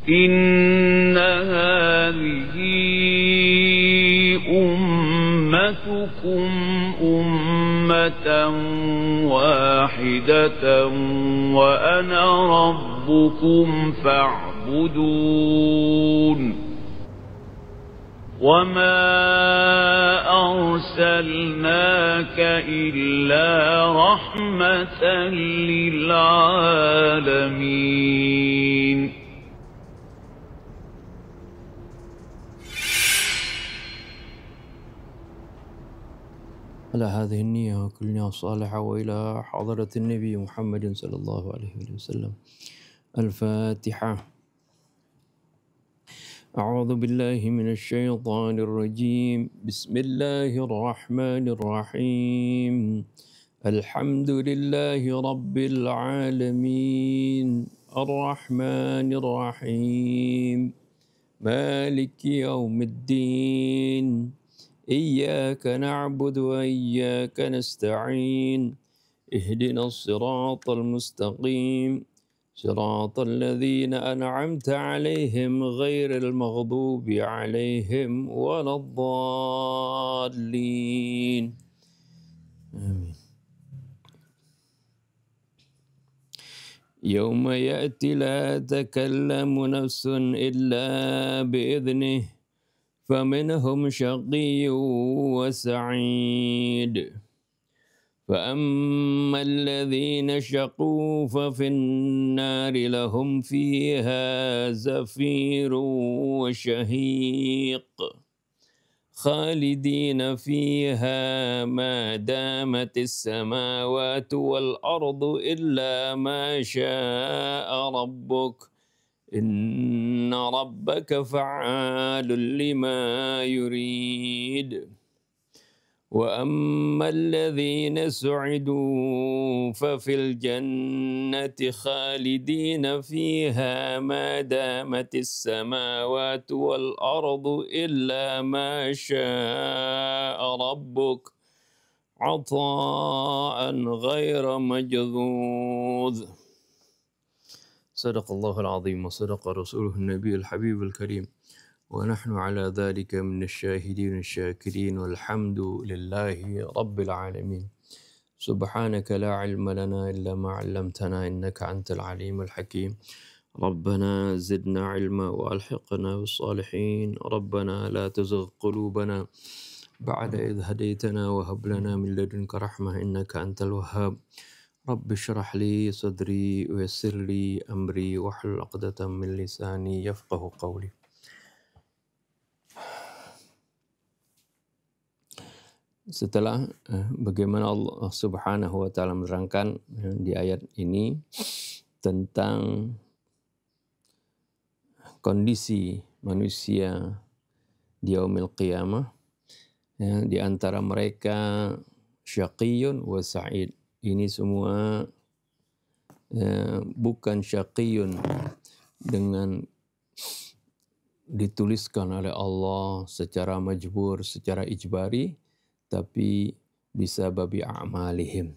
إن هذه أمتكم أمة واحدة وأنا ربكم فاعبدون وما أرسلناك إلا رحمة للعالمين. على هذه النية وكلنا صالحة وإلى حضرة النبي محمد صلى الله عليه وسلم. الفاتحة. أعوذ بالله من الشيطان الرجيم. بسم الله الرحمن الرحيم. الحمد لله رب العالمين الرحمن الرحيم مالك يوم الدين إياك نعبد وإياك نستعين اهدنا الصراط المستقيم صراط الذين أنعمت عليهم غير المغضوب عليهم ولا الضالين آمين. يوم يأتي لا تكلم نفس إلا بإذنه فمنهم شقي وسعيد فأما الذين شقوا ففي النار لهم فيها زفير وشهيق خالدين فيها ما دامت السماوات والأرض إلا ما شاء ربك إن ربك فعال لما يريد وأما الذين سعدوا ففي الجنة خالدين فيها ما دامت السماوات والأرض إلا ما شاء ربك عطاء غير مجذوذ صدق الله العظيم وصدق رسوله النبي الحبيب الكريم ونحن على ذلك من الشاهدين الشاكرين والحمد لله رب العالمين سبحانك لا علم لنا إلا ما علمتنا إنك أنت العليم الحكيم ربنا زدنا علما وألحقنا بالصالحين ربنا لا تزغ قلوبنا بعد إذ هديتنا وهب لنا من لدنك رحمة إنك أنت الوهاب رب اشرح لي صدري ويسر لي أمري واحلل عقدة من لساني يفقه قولي. Setelah bagaimana Allah Subhanahu wa taala menerangkan di ayat ini tentang kondisi manusia di yaumil qiyamah ya, di antara mereka syaqiyun wa sa'id. Ini semua bukan syaqiyun dengan dituliskan oleh Allah secara majbur, secara ijbari, tapi bisa babi a'malihim.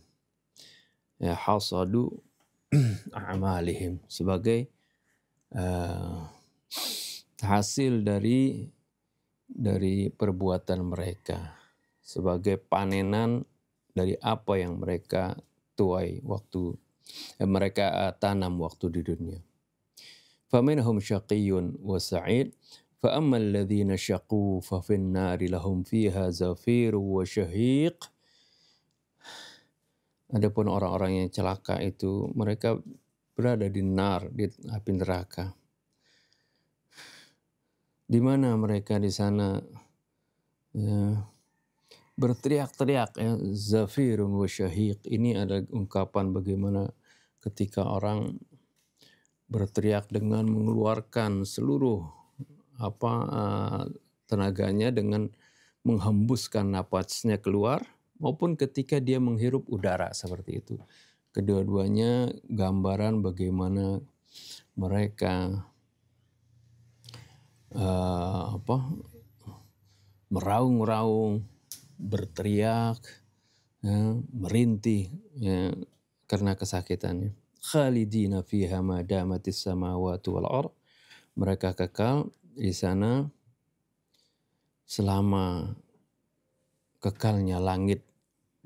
Ya, hasadu a'malihim sebagai hasil dari perbuatan mereka, sebagai panenan dari apa yang mereka tuai waktu mereka tanam waktu di dunia. Faminhum syaqiyyun wa sa'id fa ammal ladzina syaqu fa fin nari lahum fiha zafir wa syahiq. Adapun orang-orang yang celaka itu mereka berada di nar, di api neraka. Di mana mereka di sana ya, berteriak-teriak ya, zafirun wa syahiq. Ini adalah ungkapan bagaimana ketika orang berteriak dengan mengeluarkan seluruh tenaganya dengan menghembuskan napasnya keluar maupun ketika dia menghirup udara seperti itu. Kedua-duanya gambaran bagaimana mereka meraung-raung, berteriak, ya, merintih ya, karena kesakitannya. Khalidina fiha ma damatis samawati wal ard. mereka kekal di sana selama kekalnya langit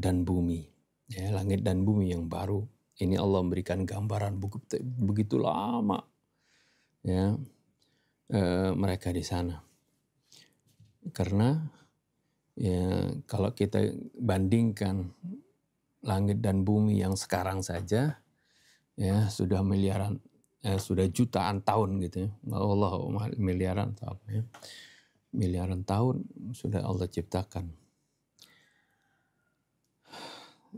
dan bumi. Ya, langit dan bumi yang baru. Ini Allah memberikan gambaran begitu lama ya mereka di sana. Karena ya kalau kita bandingkan langit dan bumi yang sekarang saja ya sudah miliaran, sudah jutaan tahun gitu ya. Allah miliaran atau apa ya. Miliaran tahun sudah Allah ciptakan.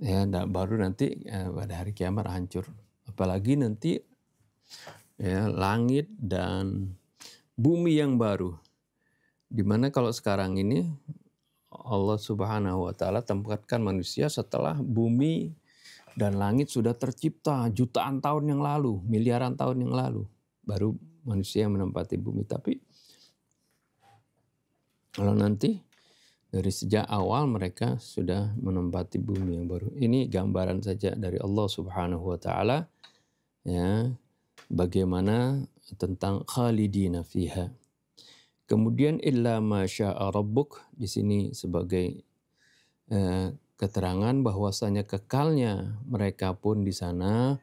Ya, baru nanti pada hari kiamat hancur. Apalagi nanti ya langit dan bumi yang baru. Dimana kalau sekarang ini Allah Subhanahu wa Ta'ala tempatkan manusia setelah bumi dan langit sudah tercipta jutaan tahun yang lalu, miliaran tahun yang lalu, baru manusia menempati bumi. Tapi kalau nanti dari sejak awal mereka sudah menempati bumi yang baru. Ini gambaran saja dari Allah Subhanahu wa Ta'ala ya, bagaimana tentang khalidina fiha. Kemudian illa ma syaa rabbuk, di sini sebagai keterangan bahwasanya kekalnya mereka pun di sana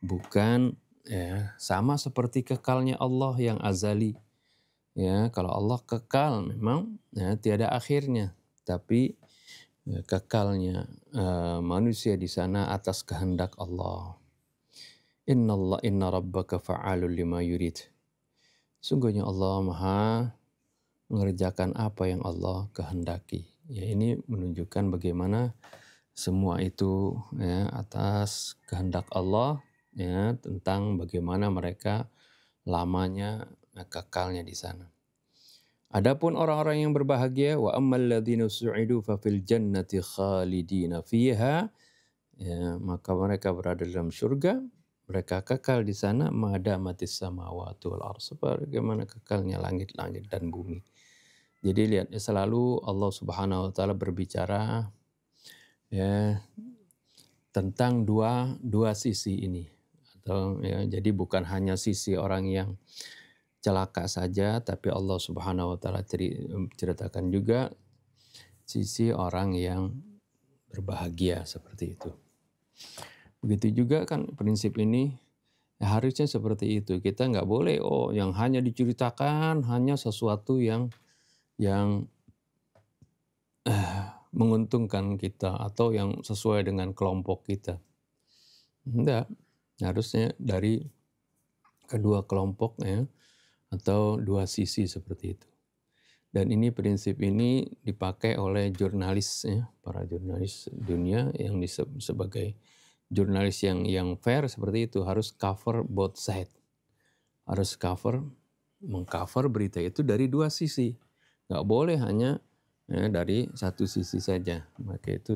bukan ya sama seperti kekalnya Allah yang azali. Ya, kalau Allah kekal memang ya, tiada akhirnya, tapi ya, kekalnya manusia di sana atas kehendak Allah. Inna rabbaka fa'alul lima yurid. Sungguhnya Allah Maha mengerjakan apa yang Allah kehendaki. Ya, ini menunjukkan bagaimana semua itu ya atas kehendak Allah ya, tentang bagaimana mereka lamanya kekalnya di sana. Adapun orang-orang yang berbahagia, wa ammal ladzina su'idu fa fil jannati khalidina fiha, ya, maka mereka berada dalam surga, mereka kekal di sana madamatis samawati wal ardh, bagaimana kekalnya langit-langit dan bumi. Jadi lihat selalu Allah Subhanahu wa Ta'ala berbicara ya tentang dua sisi ini. Atau ya, jadi bukan hanya sisi orang yang celaka saja, tapi Allah Subhanahu wa Ta'ala ceritakan juga sisi orang yang berbahagia seperti itu. Begitu juga kan prinsip ini ya, harusnya seperti itu. Kita nggak boleh yang hanya diceritakan hanya sesuatu yang menguntungkan kita atau yang sesuai dengan kelompok kita. Enggak, harusnya dari kedua kelompok ya, atau dua sisi seperti itu. Dan ini prinsip ini dipakai oleh jurnalis ya, para jurnalis dunia yang sebagai jurnalis yang fair seperti itu, harus cover both side. Harus mengcover berita itu dari dua sisi. Nggak boleh hanya ya, dari satu sisi saja. Maka itu.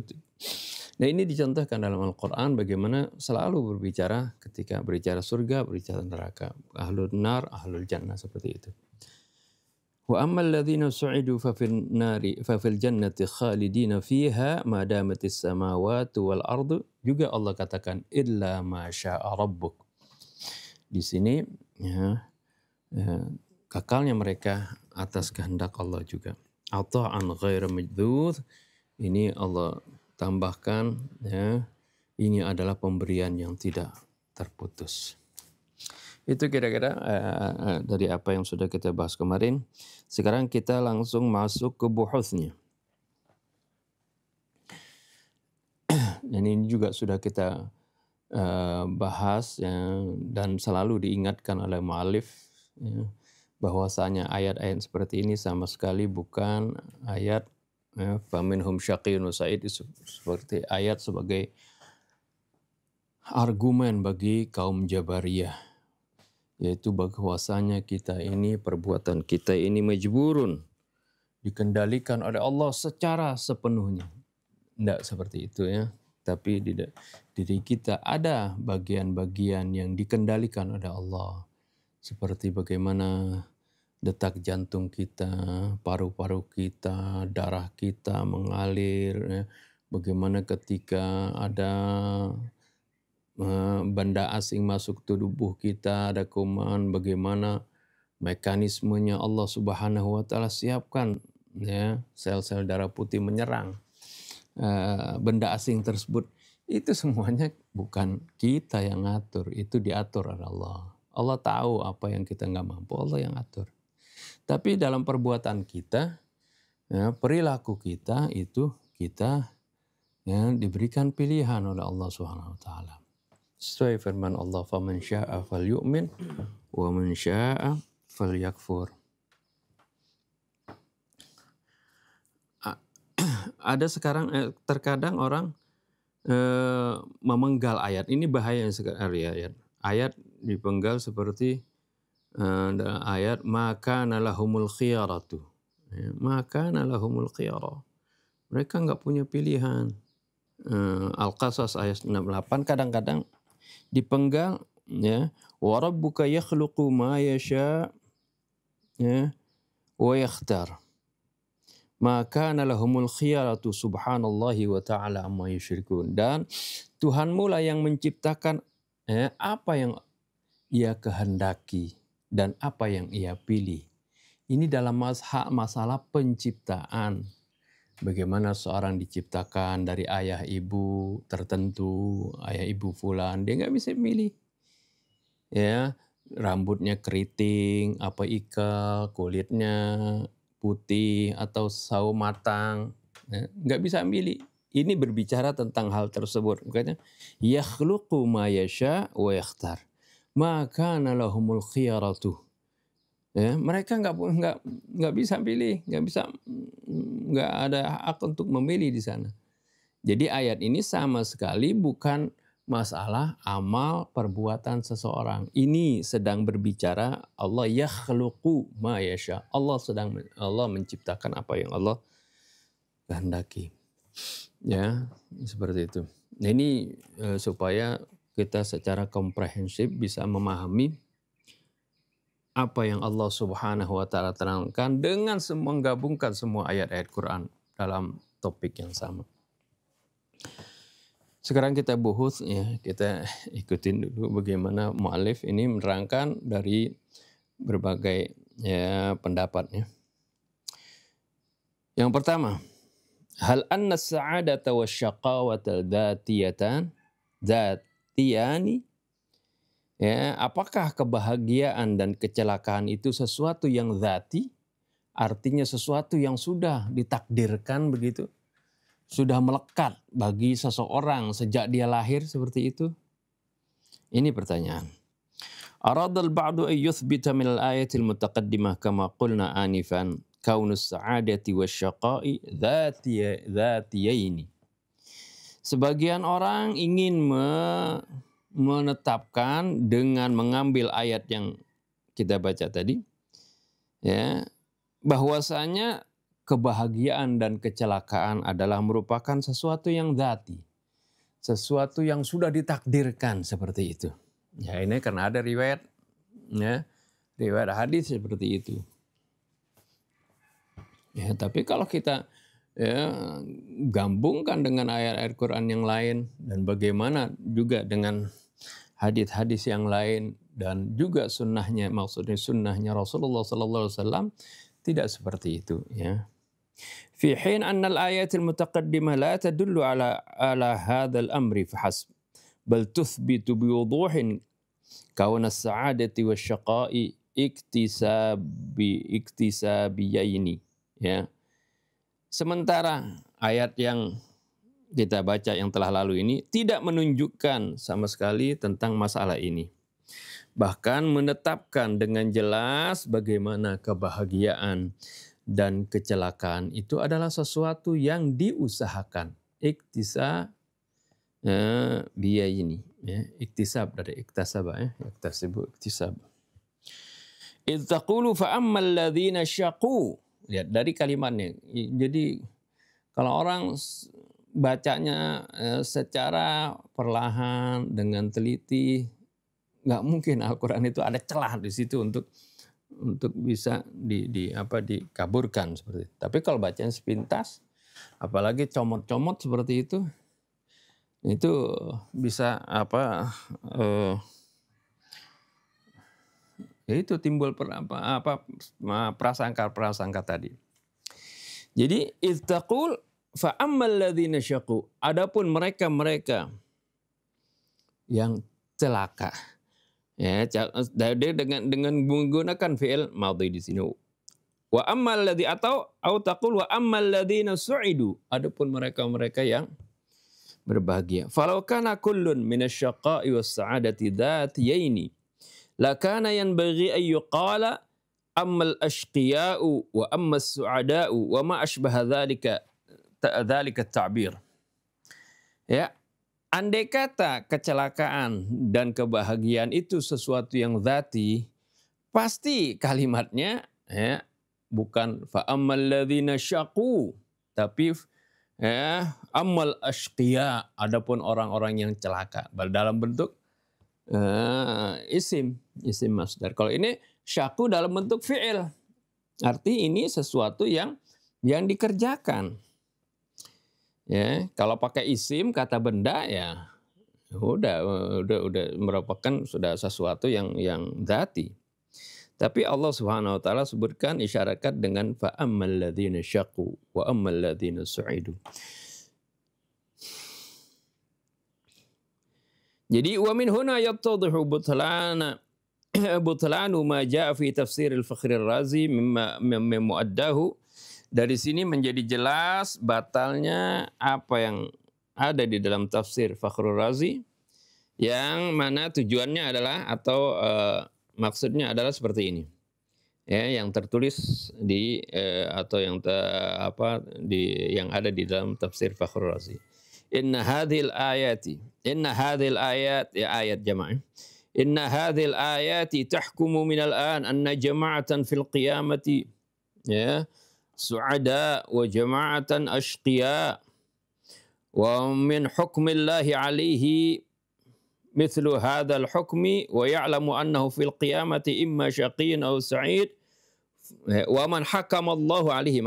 Nah, ini dicontohkan dalam Al-Quran bagaimana selalu berbicara ketika berbicara surga, berbicara neraka. Ahlul nar, ahlul jannah, seperti itu. Wa ammal ladzina su'idu fa fil jannati khalidina fiha ma damatis samawati wal ardu, juga Allah katakan illa ma syaa rabbuk. Di sini ya, kekalnya mereka atas kehendak Allah juga. Ata'an ghaira majdud, ini Allah tambahkan ya, ini adalah pemberian yang tidak terputus. Itu kira-kira dari apa yang sudah kita bahas kemarin. Sekarang kita langsung masuk ke buhuthnya. Dan ini juga sudah kita bahas ya, dan selalu diingatkan oleh mu'allif ya, bahwasanya ayat-ayat seperti ini sama sekali bukan ayat ya, faminhum syaqiyyun wa sa'id, seperti ayat sebagai argumen bagi kaum Jabariyah, yaitu bahwasanya kita ini, perbuatan kita ini majburun, dikendalikan oleh Allah secara sepenuhnya. Tidak seperti itu ya. Tapi di diri kita ada bagian-bagian yang dikendalikan oleh Allah. Seperti bagaimana detak jantung kita, paru-paru kita, darah kita mengalir. Ya. Bagaimana ketika ada benda asing masuk tubuh kita, ada kuman, bagaimana mekanismenya Allah Subhanahu wa taala siapkan, ya, sel-sel darah putih menyerang benda asing tersebut. Itu semuanya bukan kita yang ngatur, itu diatur oleh Allah. Allah tahu apa yang kita nggak mampu, Allah yang atur. Tapi dalam perbuatan kita, ya, perilaku kita itu kita, ya, diberikan pilihan oleh Allah Subhanahu wa taala. Sesuai firman Allah, "Faman syaa'a falyu'min wa man syaa'a falyakfur." Ada sekarang terkadang orang memenggal ayat. Ini bahaya sekali ayat. Ayat dipenggal seperti ayat maka nalahumul khiyaratu. Maka nalahumul khiyarah. Mereka nggak punya pilihan. Al-Qasas ayat 68 kadang-kadang dipenggal, ya, wa rabbuka yakhluqu ma yasha, ya, wa yakhtar. Maka nalahumul khiyaratu subhanallahi wa ta'ala amma yusyrikun. Dan Tuhanmu lah yang menciptakan apa yang ia kehendaki dan apa yang ia pilih. Ini dalam masalah penciptaan. Bagaimana seorang diciptakan dari ayah ibu tertentu, ayah ibu fulan, dia nggak bisa milih. Ya, rambutnya keriting, apa ikal, kulitnya putih atau sawo matang, ya, nggak bisa milih. Ini berbicara tentang hal tersebut. Makanya yakhluqu ma yasha wa yakhtar. Maka nalahumul khiyaratu. Ya, mereka nggak bisa pilih, nggak ada hak untuk memilih di sana. Jadi ayat ini sama sekali bukan masalah amal perbuatan seseorang. Ini sedang berbicara Allah yakhluqu ma yasha. Allah menciptakan apa yang Allah kehendaki. Ya, seperti itu. Nah, ini supaya kita secara komprehensif bisa memahami apa yang Allah Subhanahu wa taala terangkan dengan menggabungkan semua ayat-ayat Quran dalam topik yang sama. Sekarang kita buhus, ya, kita ikutin dulu bagaimana mu'allif ini menerangkan dari berbagai, ya, pendapatnya. Yang pertama, hal anna sa'adata wa syaqawata dzatiyani, ya, apakah kebahagiaan dan kecelakaan itu sesuatu yang dzati, artinya sesuatu yang sudah ditakdirkan begitu? Sudah melekat bagi seseorang sejak dia lahir seperti itu? Ini pertanyaan. Aradal ba'du an yuthbita min al-ayatil mutaqaddimah kama qulna anifan kaunus sa'adati wasyaqa'i dzatiyaini. Sebagian orang ingin menetapkan dengan mengambil ayat yang kita baca tadi, ya, bahwasanya kebahagiaan dan kecelakaan adalah merupakan sesuatu yang dzati. Sesuatu yang sudah ditakdirkan seperti itu. Ya, ini karena ada riwayat, ya, riwayat hadis seperti itu. Ya, tapi kalau kita, ya, gabungkan dengan ayat-ayat Quran yang lain dan bagaimana juga dengan hadis-hadis yang lain dan juga sunnahnya, maksudnya sunnahnya Rasulullah SAW, tidak seperti itu, ya. في حين أن الآيات المتقدمة لا تدل على هذا الأمر فحسب بل تثبت بوضوح كون السعادة والشقاء اكتسابيين, ya. Sementara ayat yang kita baca yang telah lalu ini tidak menunjukkan sama sekali tentang masalah ini. Bahkan menetapkan dengan jelas bagaimana kebahagiaan dan kecelakaan itu adalah sesuatu yang diusahakan. Iktisabiyaini, ya, iktisab dari iktasaba, ya, iktisab. Idz taqulu fa ammal ladzina syaqu. Lihat dari kalimatnya. Jadi kalau orang bacanya secara perlahan dengan teliti, nggak mungkin Al-Quran itu ada celah di situ untuk bisa dikaburkan seperti itu. Tapi kalau bacaan sepintas, apalagi comot-comot seperti itu bisa Yaitu timbul prasangka tadi. Jadi ittaqul fa ammal ladzina syaqu. Adapun mereka yang celaka. Ya, dengan menggunakan fi'il madhi di sini. Wa ammal ladzi atau taqul wa ammal ladzina su'idu. Adapun mereka yang berbahagia. Falau kana kullun minasyaqa'i was-sa'adati dzatiyaini lakana yanbaghi an yuqala ammal ashqiya'u wa ammas su'ada'u wa ma ashbaha dzalika at-ta'bir. Ya, andai kata kecelakaan dan kebahagiaan itu sesuatu yang dzati, pasti kalimatnya ya bukan fa ammal ladzina syaqu, tapi ya ammal ashqiya, adapun orang-orang yang celaka dalam bentuk isim masdar. Kalau ini syaqu dalam bentuk fi'il. Arti ini sesuatu yang dikerjakan. Ya, kalau pakai isim kata benda ya udah merupakan sudah sesuatu yang dzati. Tapi Allah Subhanahu wa taala sebutkan isyaratkan dengan fa ammal ladzina syaqu wa ammal ladzina su'idu. Jadi wa min huna yattadhihu butlanu ma jaa fi tafsir al-Fakhr ar-Razi mimma muaddahu. Dari sini menjadi jelas batalnya apa yang ada di dalam tafsir Fakhrul Razi, yang mana tujuannya adalah atau maksudnya adalah seperti ini. Ya, yang tertulis di atau yang yang ada di dalam tafsir Fakhrul Razi. Inna hadhil ayat ya ayat jamaah. Inna hadhil ayati tahkumu minal an anna jama'atan fil qiyamati ya su'ada wa jama'atan ashqiya wa min hukmillahi alaihi mithlu hadzal hukmi wa ya'lamu annahu fil qiyamati imma syaqiyyun aw sa'id wa man hakama Allahu alaihi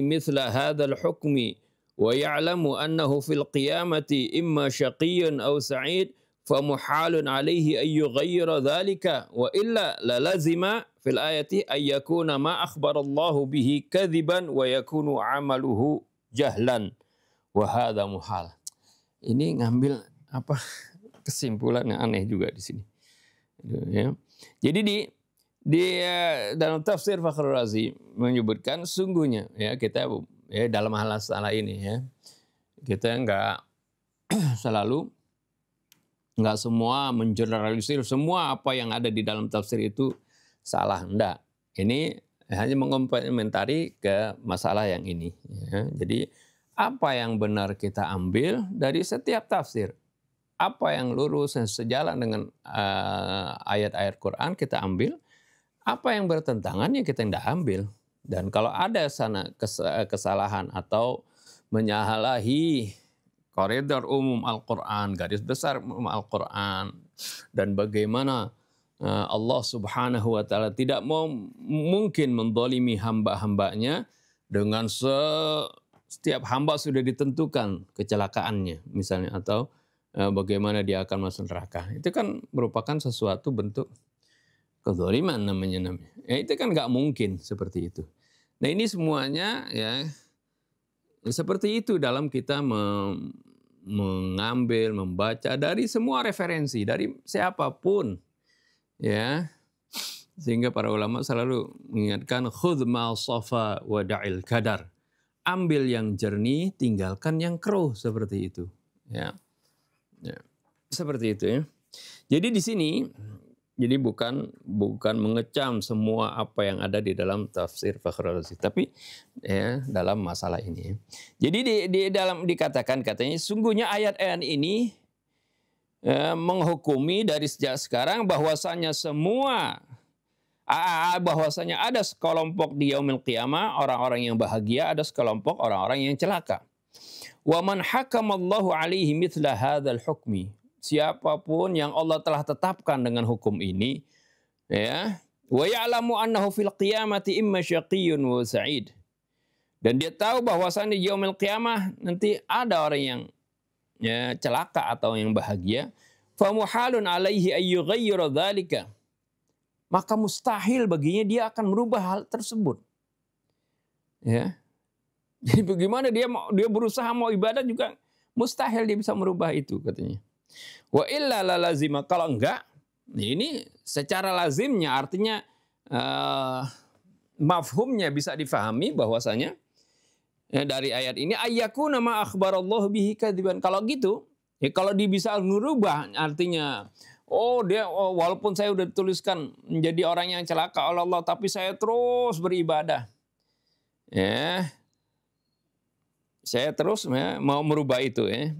mithla hadzal hukmi wa ya'lamu annahu fil qiyamati imma syaqiyyun aw sa'id famuhalun alaihi ay yughayyira dzalika wa illa la lazima fil ayati ay yakuna ma akhbarallahu bihi kadziban wa yakunu amaluhu jahlan wa hadza muhal. Ini ngambil kesimpulan yang aneh juga di sini. Ya. Jadi di dalam tafsir Fakhrul Razi menyebutkan sungguhnya ya kita ya dalam masalah ini ya kita enggak semua mengeneralisir semua apa yang ada di dalam tafsir itu salah, enggak. Ini hanya mengomentari ke masalah yang ini. Ya. Jadi apa yang benar kita ambil dari setiap tafsir. Apa yang lurus dan sejalan dengan ayat-ayat Quran kita ambil. Apa yang bertentangan ya kita tidak ambil. Dan kalau ada sana kesalahan atau menyalahi koridor umum Al-Quran, garis besar umum Al-Quran, dan bagaimana Allah Subhanahu wa taala tidak mungkin mendolimi hamba-hambanya dengan setiap hamba sudah ditentukan kecelakaannya misalnya, atau bagaimana dia akan masuk neraka. Itu kan merupakan sesuatu bentuk kezaliman namanya. Ya, itu kan nggak mungkin seperti itu. Nah ini semuanya ya seperti itu dalam kita mengambil, membaca dari semua referensi, dari siapapun. Ya, sehingga para ulama selalu mengingatkan khudh ma safa wa da'il kadar. Ambil yang jernih, tinggalkan yang keruh, seperti itu. Ya. Ya. Seperti itu ya. Jadi di sini jadi bukan mengecam semua apa yang ada di dalam tafsir Fakhrul Razi, tapi ya dalam masalah ini. Jadi di dalam dikatakan katanya sungguhnya ayat-ayat ini menghukumi dari sejak sekarang bahwasanya bahwasanya ada sekelompok di yaumil qiyamah orang-orang yang bahagia, ada sekelompok orang-orang yang celaka. Wa man hakamallahu alaihi mithla hadzal hukmi. Siapapun yang Allah telah tetapkan dengan hukum ini, ya, wa ya'lamu annahu fil qiyamati imma syaqiyyun wa sa'id. Dan dia tahu bahwasanya di yaumil qiyamah nanti ada orang yang ya celaka atau yang bahagia. famuhalun alaihi ayyughayyira dzalika. Maka mustahil baginya dia akan merubah hal tersebut. Ya. Jadi bagaimana dia berusaha mau ibadah juga mustahil dia bisa merubah itu katanya. Wa illa la lazima, kalau enggak, ini secara lazimnya artinya mafhumnya bisa difahami bahwasanya dari ayat ini ayyakuna ma akhbarallahu bihi kadziban. Kalau gitu, ya kalau dia bisa merubah artinya walaupun saya udah tuliskan menjadi orang yang celaka oleh Allah tapi saya terus beribadah. Ya. Saya terus mau merubah itu ya.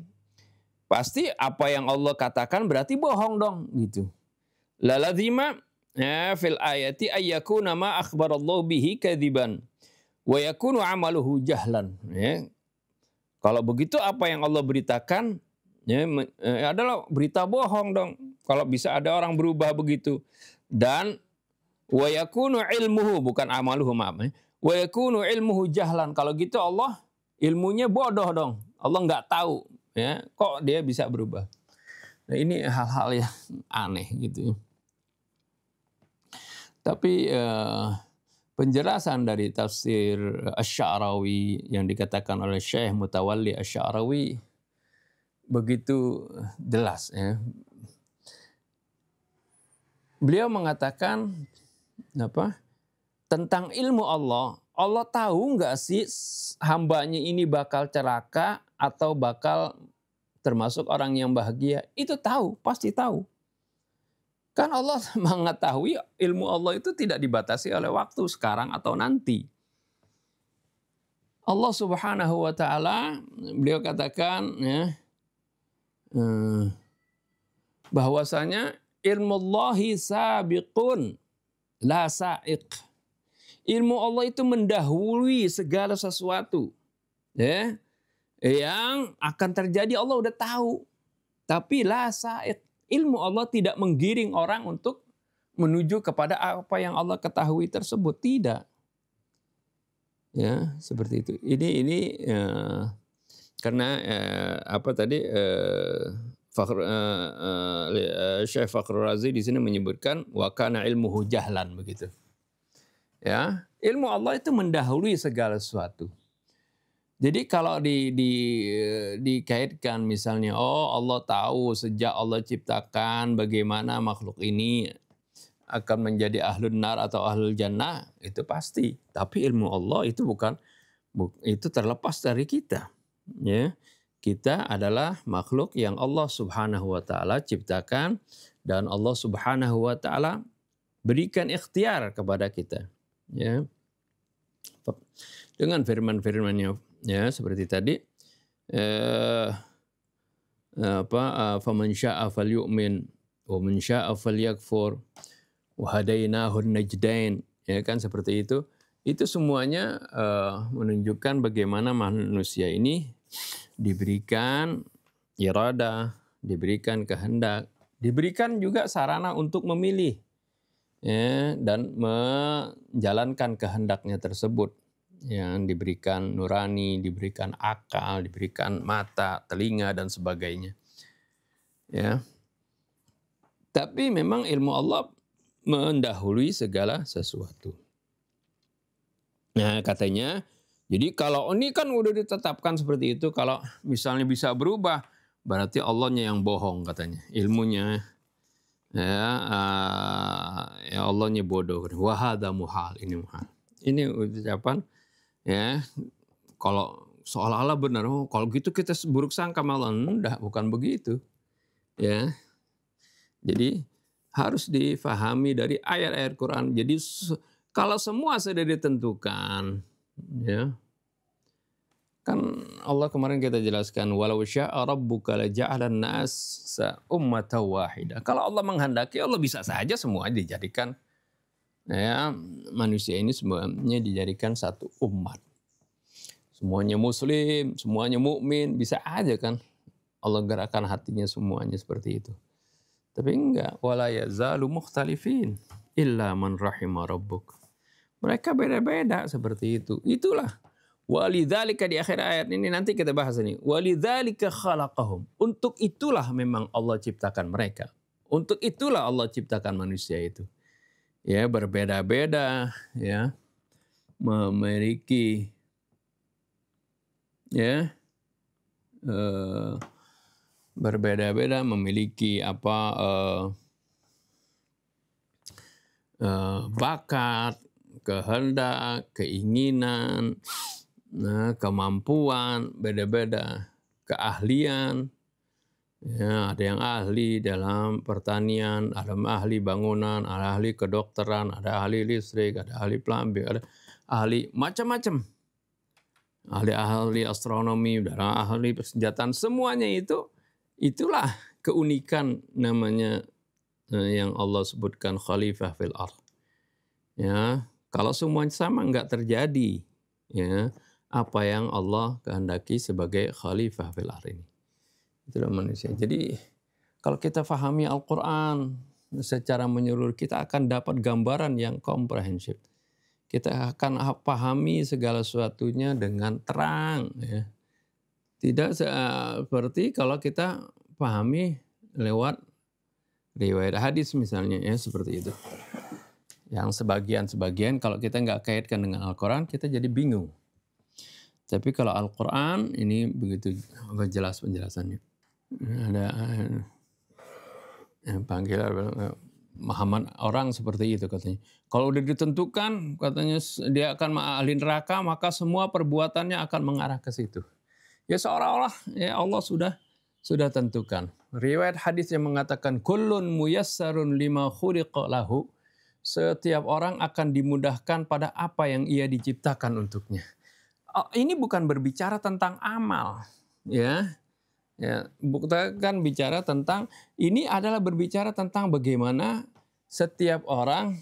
Pasti apa yang Allah katakan berarti bohong dong gitu. La lazima fil ayati ayyakuna ma akhbarallahu bihi kadziban wa yakunu amaluhu jahlan. Ya. Kalau begitu apa yang Allah beritakan adalah berita bohong dong. Kalau bisa ada orang berubah begitu. Dan wa yakunu ilmuhu, bukan amaluhu, maaf. Wa yakunu ilmuhu jahlan. Kalau gitu Allah ilmunya bodoh dong. Allah nggak tahu. Ya, kok dia bisa berubah. Nah, ini hal-hal yang aneh gitu. Tapi penjelasan dari tafsir Asy-Sya'rawi yang dikatakan oleh Syekh Mutawalli Asy-Sya'rawi begitu jelas ya. Beliau mengatakan tentang ilmu Allah. Allah tahu nggak sih hambanya ini bakal celaka atau bakal termasuk orang yang bahagia? Itu tahu, pasti tahu. Kan Allah mengetahui, ilmu Allah itu tidak dibatasi oleh waktu sekarang atau nanti. Allah Subhanahu wa taala, beliau katakan ya, bahwasanya ilmullahi sabiqun la sa'iq. Ilmu Allah itu mendahului segala sesuatu. Ya, yang akan terjadi Allah udah tahu. Tapi la sa'iq. Ilmu Allah tidak menggiring orang untuk menuju kepada apa yang Allah ketahui tersebut. Tidak. Ya, seperti itu. Ini karena Syekh Fakhrul Razi di sini menyebutkan wa kana ilmuhu jahlan, begitu. Ya, ilmu Allah itu mendahului segala sesuatu. Jadi kalau dikaitkan misalnya, Allah tahu sejak Allah ciptakan bagaimana makhluk ini akan menjadi ahlun nar atau ahlul jannah, itu pasti. Tapi ilmu Allah itu itu terlepas dari kita. Ya, kita adalah makhluk yang Allah Subhanahu wa taala ciptakan dan Allah Subhanahu wa taala berikan ikhtiar kepada kita. Ya. Dengan firman-firman-Nya, ya, seperti tadi faman syaa'a falyu'min wa man syaa'a falyakfur wa hadainahu najdain, ya kan, seperti itu. Itu semuanya menunjukkan bagaimana manusia ini diberikan iradah, diberikan kehendak, diberikan juga sarana untuk memilih, ya, dan menjalankan kehendaknya tersebut. Yang diberikan nurani, diberikan akal, diberikan mata, telinga, dan sebagainya. Ya. Tapi memang ilmu Allah mendahului segala sesuatu. Nah, katanya, jadi kalau ini kan udah ditetapkan seperti itu, kalau misalnya bisa berubah, berarti Allahnya yang bohong katanya. Ilmunya, ya Allahnya bodoh. Wahada muhal, ini muhal. Ini ucapan, ya, kalau seolah-olah benar, kalau gitu kita buruk sangka malah. Enggak, bukan begitu. Ya. Jadi harus difahami dari ayat-ayat Quran. Jadi kalau semua sudah ditentukan, ya, kan Allah kemarin kita jelaskan, walau syaa rabbuka laja'alan nas ummatan wahidah. Kalau Allah menghendaki, Allah bisa saja semua dijadikan, ya, manusia ini semuanya dijadikan satu umat. Semuanya muslim, semuanya mukmin, bisa aja kan Allah gerakkan hatinya semuanya seperti itu. Tapi enggak, wala yazalu mukhtalifin illa man rahima rabbuk. Mereka beda-beda seperti itu. Itulah Walidzalika di akhir ayat ini nanti kita bahas ini. Walidzalika khalaqahum. Untuk itulah memang Allah ciptakan mereka. Untuk itulah Allah ciptakan manusia itu. Ya, berbeda-beda, ya. Memiliki ya berbeda-beda, memiliki bakat, kehendak, keinginan, kemampuan, beda-beda, keahlian. Ya, ada yang ahli dalam pertanian, ada ahli bangunan, ada ahli kedokteran, ada ahli listrik, ada ahli plumbing, ada ahli macam-macam. Ahli astronomi, ada ahli persenjataan, semuanya itulah keunikan namanya yang Allah sebutkan khalifah fil ardh. Ya, kalau semuanya sama nggak terjadi ya apa yang Allah kehendaki sebagai khalifah fil ardh ini. Itulah manusia. Jadi kalau kita fahami Al-Quran secara menyeluruh, kita akan dapat gambaran yang komprehensif. Kita akan pahami segala sesuatunya dengan terang. Ya. Tidak seperti kalau kita pahami lewat riwayat hadis misalnya, ya seperti itu. Yang sebagian kalau kita nggak kaitkan dengan Al-Quran, kita jadi bingung. Tapi kalau Al-Quran ini begitu jelas penjelasannya. Ada panggilan Muhammad orang seperti itu katanya. Kalau udah ditentukan katanya dia akan ahli neraka, maka semua perbuatannya akan mengarah ke situ. Ya seolah-olah ya Allah sudah tentukan. Riwayat hadis yang mengatakan kullun muyassarun lima khuliqa lahu. Setiap orang akan dimudahkan pada apa yang ia diciptakan untuknya. Ini bukan berbicara tentang amal, ya. Ya, bukan bicara tentang, ini adalah berbicara tentang bagaimana setiap orang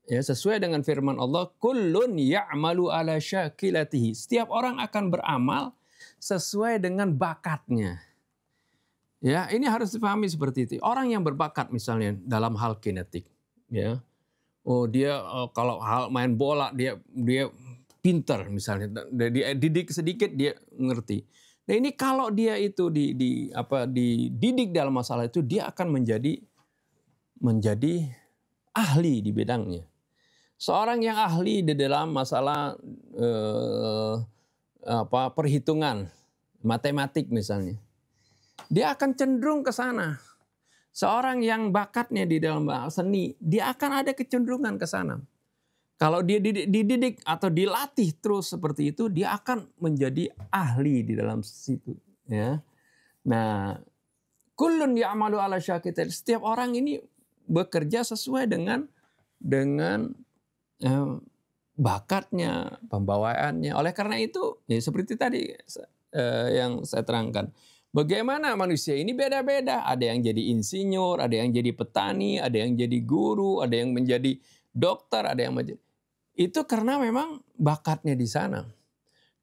ya sesuai dengan firman Allah, kullun ya'malu ala syakilatihi. Setiap orang akan beramal sesuai dengan bakatnya. Ya, ini harus dipahami seperti itu. Orang yang berbakat misalnya dalam hal kinetik, ya. Oh, dia kalau hal main bola dia pintar misalnya, dia didik sedikit dia ngerti. Nah ini kalau dia itu dididik dalam masalah itu, dia akan menjadi ahli di bidangnya. Seorang yang ahli di dalam masalah perhitungan, matematik misalnya, dia akan cenderung ke sana. Seorang yang bakatnya di dalam seni, dia akan ada kecenderungan ke sana. Kalau dia dididik atau dilatih terus seperti itu, dia akan menjadi ahli di dalam situ. Ya. Nah, kullun ya'malu ala syakilatihi. Setiap orang ini bekerja sesuai dengan bakatnya, pembawaannya. Oleh karena itu, ya seperti tadi yang saya terangkan. Bagaimana manusia ini beda-beda. Ada yang jadi insinyur, ada yang jadi petani, ada yang jadi guru, ada yang menjadi dokter, ada yang menjadi... Itu karena memang bakatnya di sana.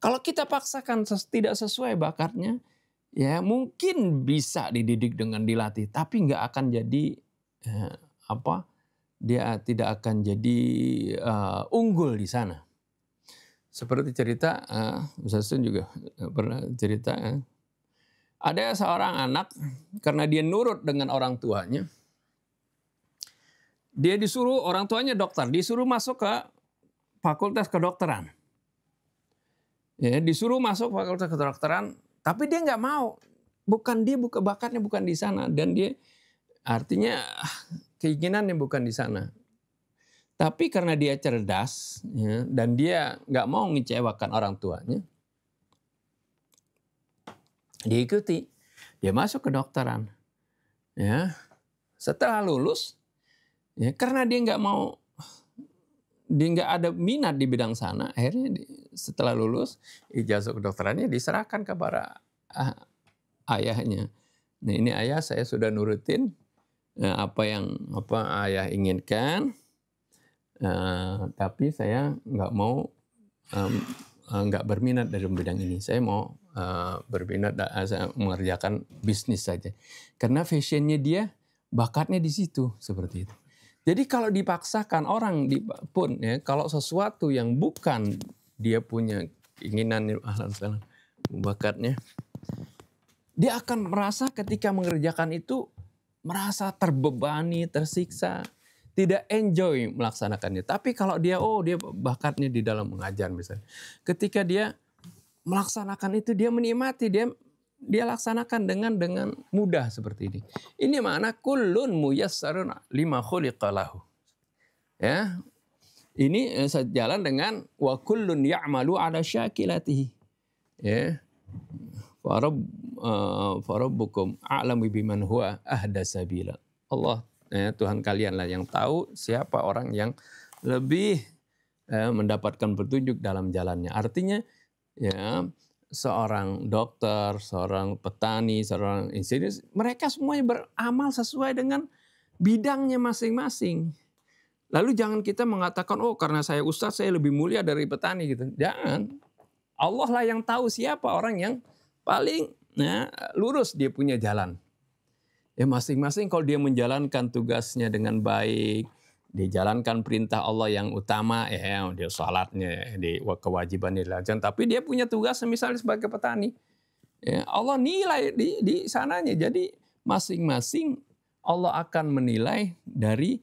Kalau kita paksakan tidak sesuai bakatnya, ya mungkin bisa dididik dengan dilatih, tapi nggak akan jadi dia tidak akan jadi unggul di sana. Seperti cerita, Ustaz juga pernah cerita, ada seorang anak karena dia nurut dengan orang tuanya, dia disuruh, orang tuanya dokter, disuruh masuk ke fakultas kedokteran. Ya, disuruh masuk fakultas kedokteran, tapi dia nggak mau. Bakatnya bukan di sana, dan dia artinya keinginannya bukan di sana. Tapi karena dia cerdas, ya, dan dia nggak mau mengecewakan orang tuanya, dia ikuti. Dia masuk kedokteran. Ya, setelah lulus, ya, karena dia nggak mau, dia nggak ada minat di bidang sana, akhirnya setelah lulus ijazah kedokterannya diserahkan kepada ayahnya. Nah ini ayah, saya sudah nurutin apa ayah inginkan, tapi saya nggak mau, nggak berminat dalam bidang ini. Saya mau berminat, saya mengerjakan bisnis saja. Karena fashionnya dia, bakatnya di situ, seperti itu. Jadi kalau dipaksakan orang pun, ya, kalau sesuatu yang bukan dia punya keinginan ahlan salam bakatnya, dia akan merasa ketika mengerjakan itu merasa terbebani, tersiksa, tidak enjoy melaksanakannya. Tapi kalau dia dia bakatnya di dalam mengajar misalnya, ketika dia melaksanakan itu dia menikmati, dia laksanakan dengan mudah seperti ini. Ini makna kullun muyassarun lima khuliqa lahu. Ya. Ini sejalan dengan wa kullun ya'malu ala syakilatihi. Ya. Farabbukum a'lamu biman huwa ahda sabila. Allah, Tuhan kalian lah yang tahu siapa orang yang lebih mendapatkan petunjuk dalam jalannya. Artinya ya, seorang dokter, seorang petani, seorang insinyur, mereka semuanya beramal sesuai dengan bidangnya masing-masing. Lalu jangan kita mengatakan, karena saya ustaz saya lebih mulia dari petani gitu. Jangan. Allah lah yang tahu siapa orang yang paling lurus dia punya jalan. Ya masing-masing kalau dia menjalankan tugasnya dengan baik, dia jalankan perintah Allah yang utama, dia salatnya, kewajiban dilakukan. Tapi dia punya tugas misalnya sebagai petani. Ya, Allah nilai di sananya. Jadi masing-masing Allah akan menilai dari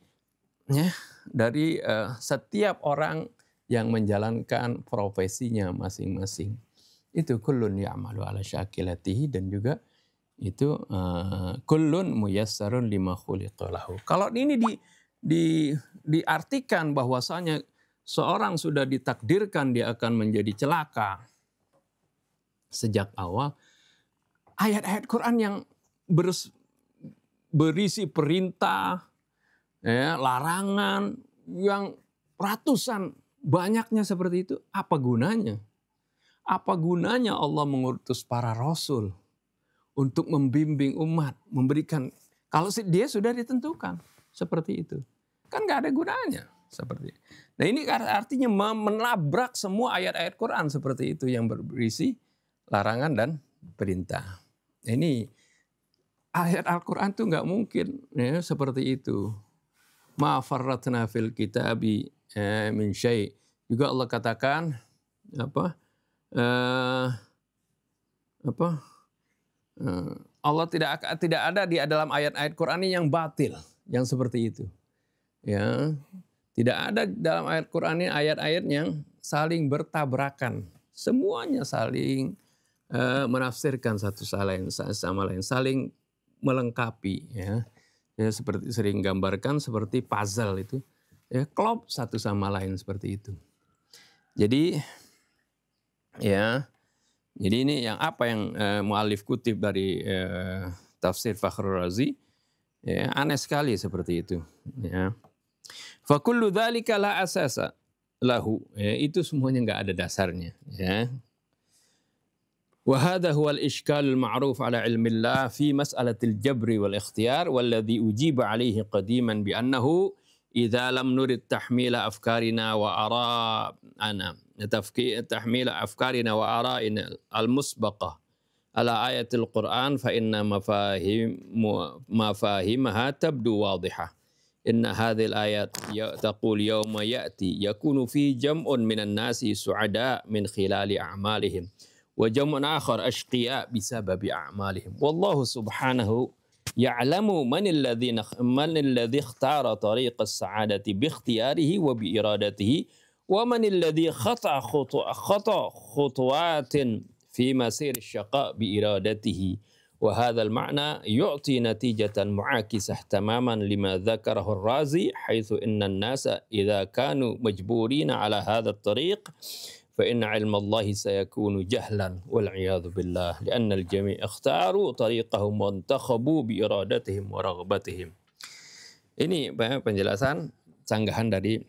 setiap orang yang menjalankan profesinya masing-masing. Itu kullun ya'malu ala syakilatihi, dan juga itu kullun muyassarun lima khuliqa lahu. Kalau ini diartikan bahwasanya seorang sudah ditakdirkan dia akan menjadi celaka sejak awal, ayat-ayat Quran yang berisi perintah, larangan yang ratusan banyaknya seperti itu, apa gunanya? Apa gunanya Allah mengutus para rasul untuk membimbing umat, memberikan, kalau dia sudah ditentukan seperti itu, kan nggak ada gunanya seperti itu. Nah ini artinya menabrak semua ayat-ayat Quran seperti itu yang berisi larangan dan perintah. Ini ayat Al-Quran tuh nggak mungkin seperti itu. Ma farratna fil kitabi min syai'. Juga Allah katakan Allah tidak ada di dalam ayat-ayat Quran ini yang batil, yang seperti itu. Ya, tidak ada dalam ayat Quran ini ayat-ayat yang saling bertabrakan. Semuanya saling menafsirkan satu sama lain, saling melengkapi. Ya, seperti sering gambarkan seperti puzzle itu, klop satu sama lain seperti itu. Jadi ini yang mu'allif kutip dari tafsir Fakhrul Razi, aneh sekali seperti itu. Ya. Fa kullu dzalika la asasa lahu, itu semuanya enggak ada dasarnya. Ya. Wa hadha huwa al-ishkal al-ma'ruf ala ilmillah fi mas'alatil jabri wal ikhtiyar walladhi ujiba alayhi qadiman bi annahu idza lam nurid tahmila afkarina wa ara'ana تحميل أفكارنا وآرائنا المسبقة على آية القرآن فإن مفاهيمها تبدو واضحة. إن هذه الآيات تقول يوم يأتي يكون فيه جمع من الناس سعداء من خلال أعمالهم وجمع آخر أشقياء بسبب أعمالهم والله سبحانه يعلم من الذي اختار طريق السعادة باختياره وبإرادته ومن الذي خطأ خطوات في مسير الشقاء بإرادته وهذا المعنى يعطي نتيجة معاكسة تماما لما ذكره الرازي حيث إن الناس إذا كانوا مجبورين على هذا الطريق فإن علم الله سيكون جهلا والعياذ بالله لأن الجميع اختاروا طريقهم وانتخبوا بإرادتهم ورغبتهم. Ini penjelasan sanggahan dari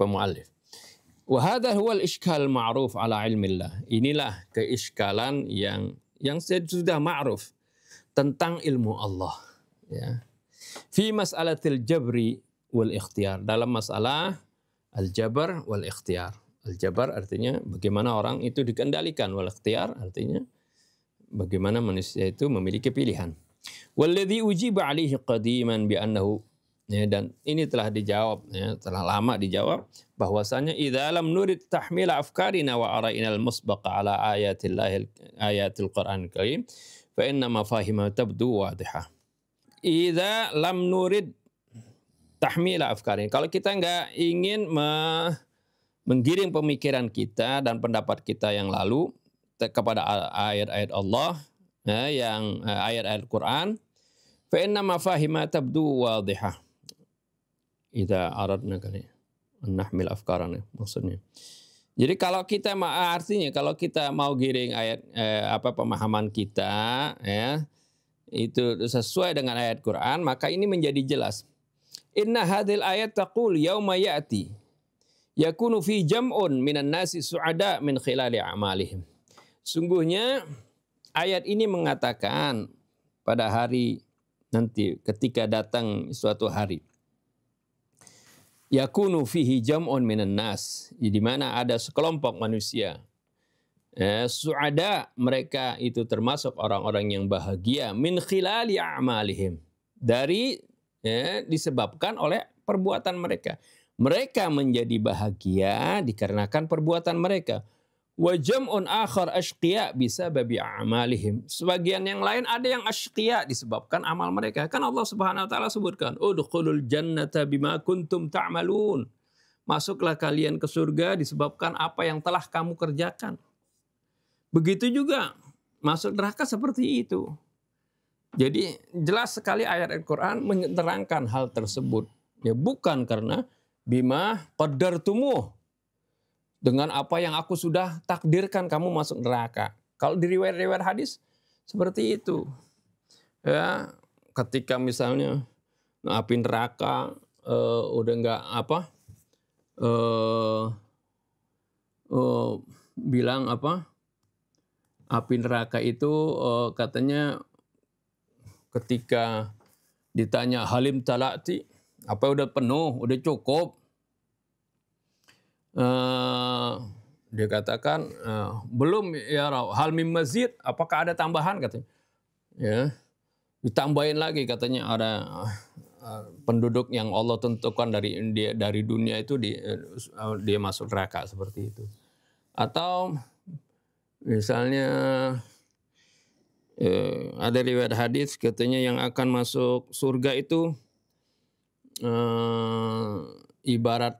mu'allif. Wa hadha huwa al-ishkal ma'ruf ala ilmillah. Inilah keiskalan yang sudah ma'ruf tentang ilmu Allah, ya. Fi mas'alatil jabri wal ikhtiyar, dalam masalah al-jabar wal ikhtiyar. Al-jabar artinya bagaimana orang itu dikendalikan, wal ikhtiyar artinya bagaimana manusia itu memiliki pilihan. Walladhi ujiba alaihi qadiman bi annahu Ya, dan ini telah dijawab, ya, telah lama dijawab bahwasanya idza lam nurid tahmila afkarina wa ara'ina al-musbaqa ala ayatil Qur'an Karim fa inna mafahima tabdu wadihah. Idza lam nurid tahmila afkarin. Kalau kita nggak ingin menggiring pemikiran kita dan pendapat kita yang lalu kepada ayat-ayat Allah, ya, yang ayat-ayat Quran, fa inna mafahima tabdu wadihah. Idza aradna kali nahmil afkaran maksudnya. Jadi kalau kita artinya kalau kita mau giring ayat pemahaman kita, ya, itu sesuai dengan ayat Quran, maka ini menjadi jelas. Inna hadhil ayat taqul yauma ya'ti yakunu fi jam'un minan nasi su'ada min khilali a'malihim. Sungguhnya ayat ini mengatakan pada hari nanti ketika datang suatu hari, yakunu fihi jam'un minan nas, di mana ada sekelompok manusia, su'ada, mereka itu termasuk orang-orang yang bahagia, min khilali a'malihim, dari disebabkan oleh perbuatan mereka. Mereka menjadi bahagia dikarenakan perbuatan mereka. Wa jam'un akhar ashqiya bisababi a'malihim. Sebagian yang lain ada yang ashqiya disebabkan amal mereka. Kan Allah Subhanahu wa taala sebutkan, udkhulul jannata bima kuntum ta'malun. Masuklah kalian ke surga disebabkan apa yang telah kamu kerjakan. Begitu juga masuk neraka seperti itu. Jadi jelas sekali ayat Al-Qur'an menerangkan hal tersebut. Ya, bukan karena bima qaddartumuh, dengan apa yang aku sudah takdirkan kamu masuk neraka. Kalau di riwayat-riwayat hadis seperti itu. Ya, ketika misalnya api neraka udah enggak bilang api neraka itu katanya ketika ditanya halim talati, apa udah penuh, udah cukup, dia katakan belum ya hal mim mazid, apakah ada tambahan katanya, ya ditambahin lagi katanya ada penduduk yang Allah tentukan dari dunia itu dia masuk neraka seperti itu. Atau misalnya ada riwayat hadis katanya yang akan masuk surga itu ibarat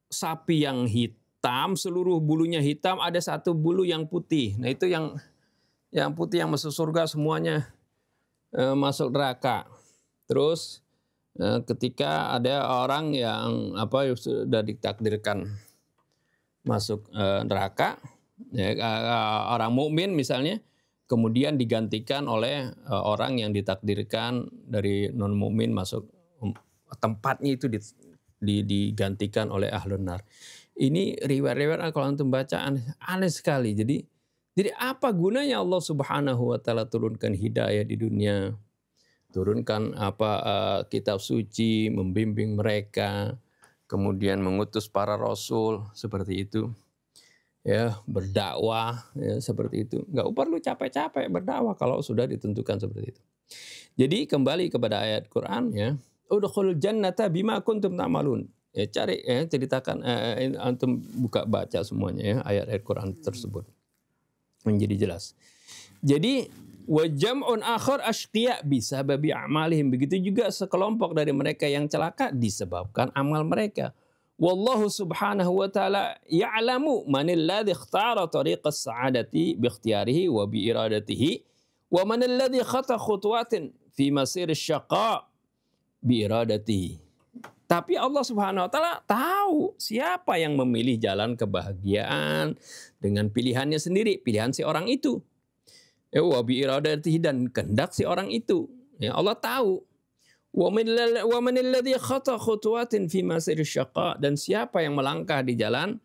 sapi yang hitam, seluruh bulunya hitam, ada satu bulu yang putih. Nah itu yang putih yang masuk surga semuanya masuk neraka. Terus ketika ada orang yang sudah ditakdirkan masuk neraka, ya, orang mukmin misalnya, kemudian digantikan oleh orang yang ditakdirkan dari non mukmin masuk, tempatnya itu digantikan oleh ahlun nar. Ini riwayat-riwayat kalau antum baca aneh sekali. Jadi apa gunanya Allah Subhanahu wa taala turunkan hidayah di dunia? Turunkan kitab suci, membimbing mereka, kemudian mengutus para rasul seperti itu. Ya, berdakwah ya, seperti itu. Enggak perlu capek-capek berdakwah kalau sudah ditentukan seperti itu. Jadi kembali kepada ayat Quran, ya. Udkhulul jannata bima kuntum ta'malun. Ya, cari ceritakan antum buka baca semuanya ya ayat-ayat Quran tersebut. Menjadi jelas. Jadi wa jam'un akhar ashqiya bisababi a'malihim. Begitu juga sekelompok dari mereka yang celaka disebabkan amal mereka. Wallahu subhanahu wa ta'ala ya'lamu manil ladzi ikhtara tariqas sa'adati bi ikhtiyarihi wa bi iradatihi wa manil ladzi khata khutuwatin fi masir asy-syaqa bi iradatihi. Tapi Allah Subhanahu wa taala tahu siapa yang memilih jalan kebahagiaan dengan pilihannya sendiri, pilihan si orang itu. Ya, wa bi iradatihi, dan kehendak si orang itu. Ya, Allah tahu. Wa manil ladzi khata khutuwatin fi masir asy-syaqa, dan siapa yang melangkah di jalan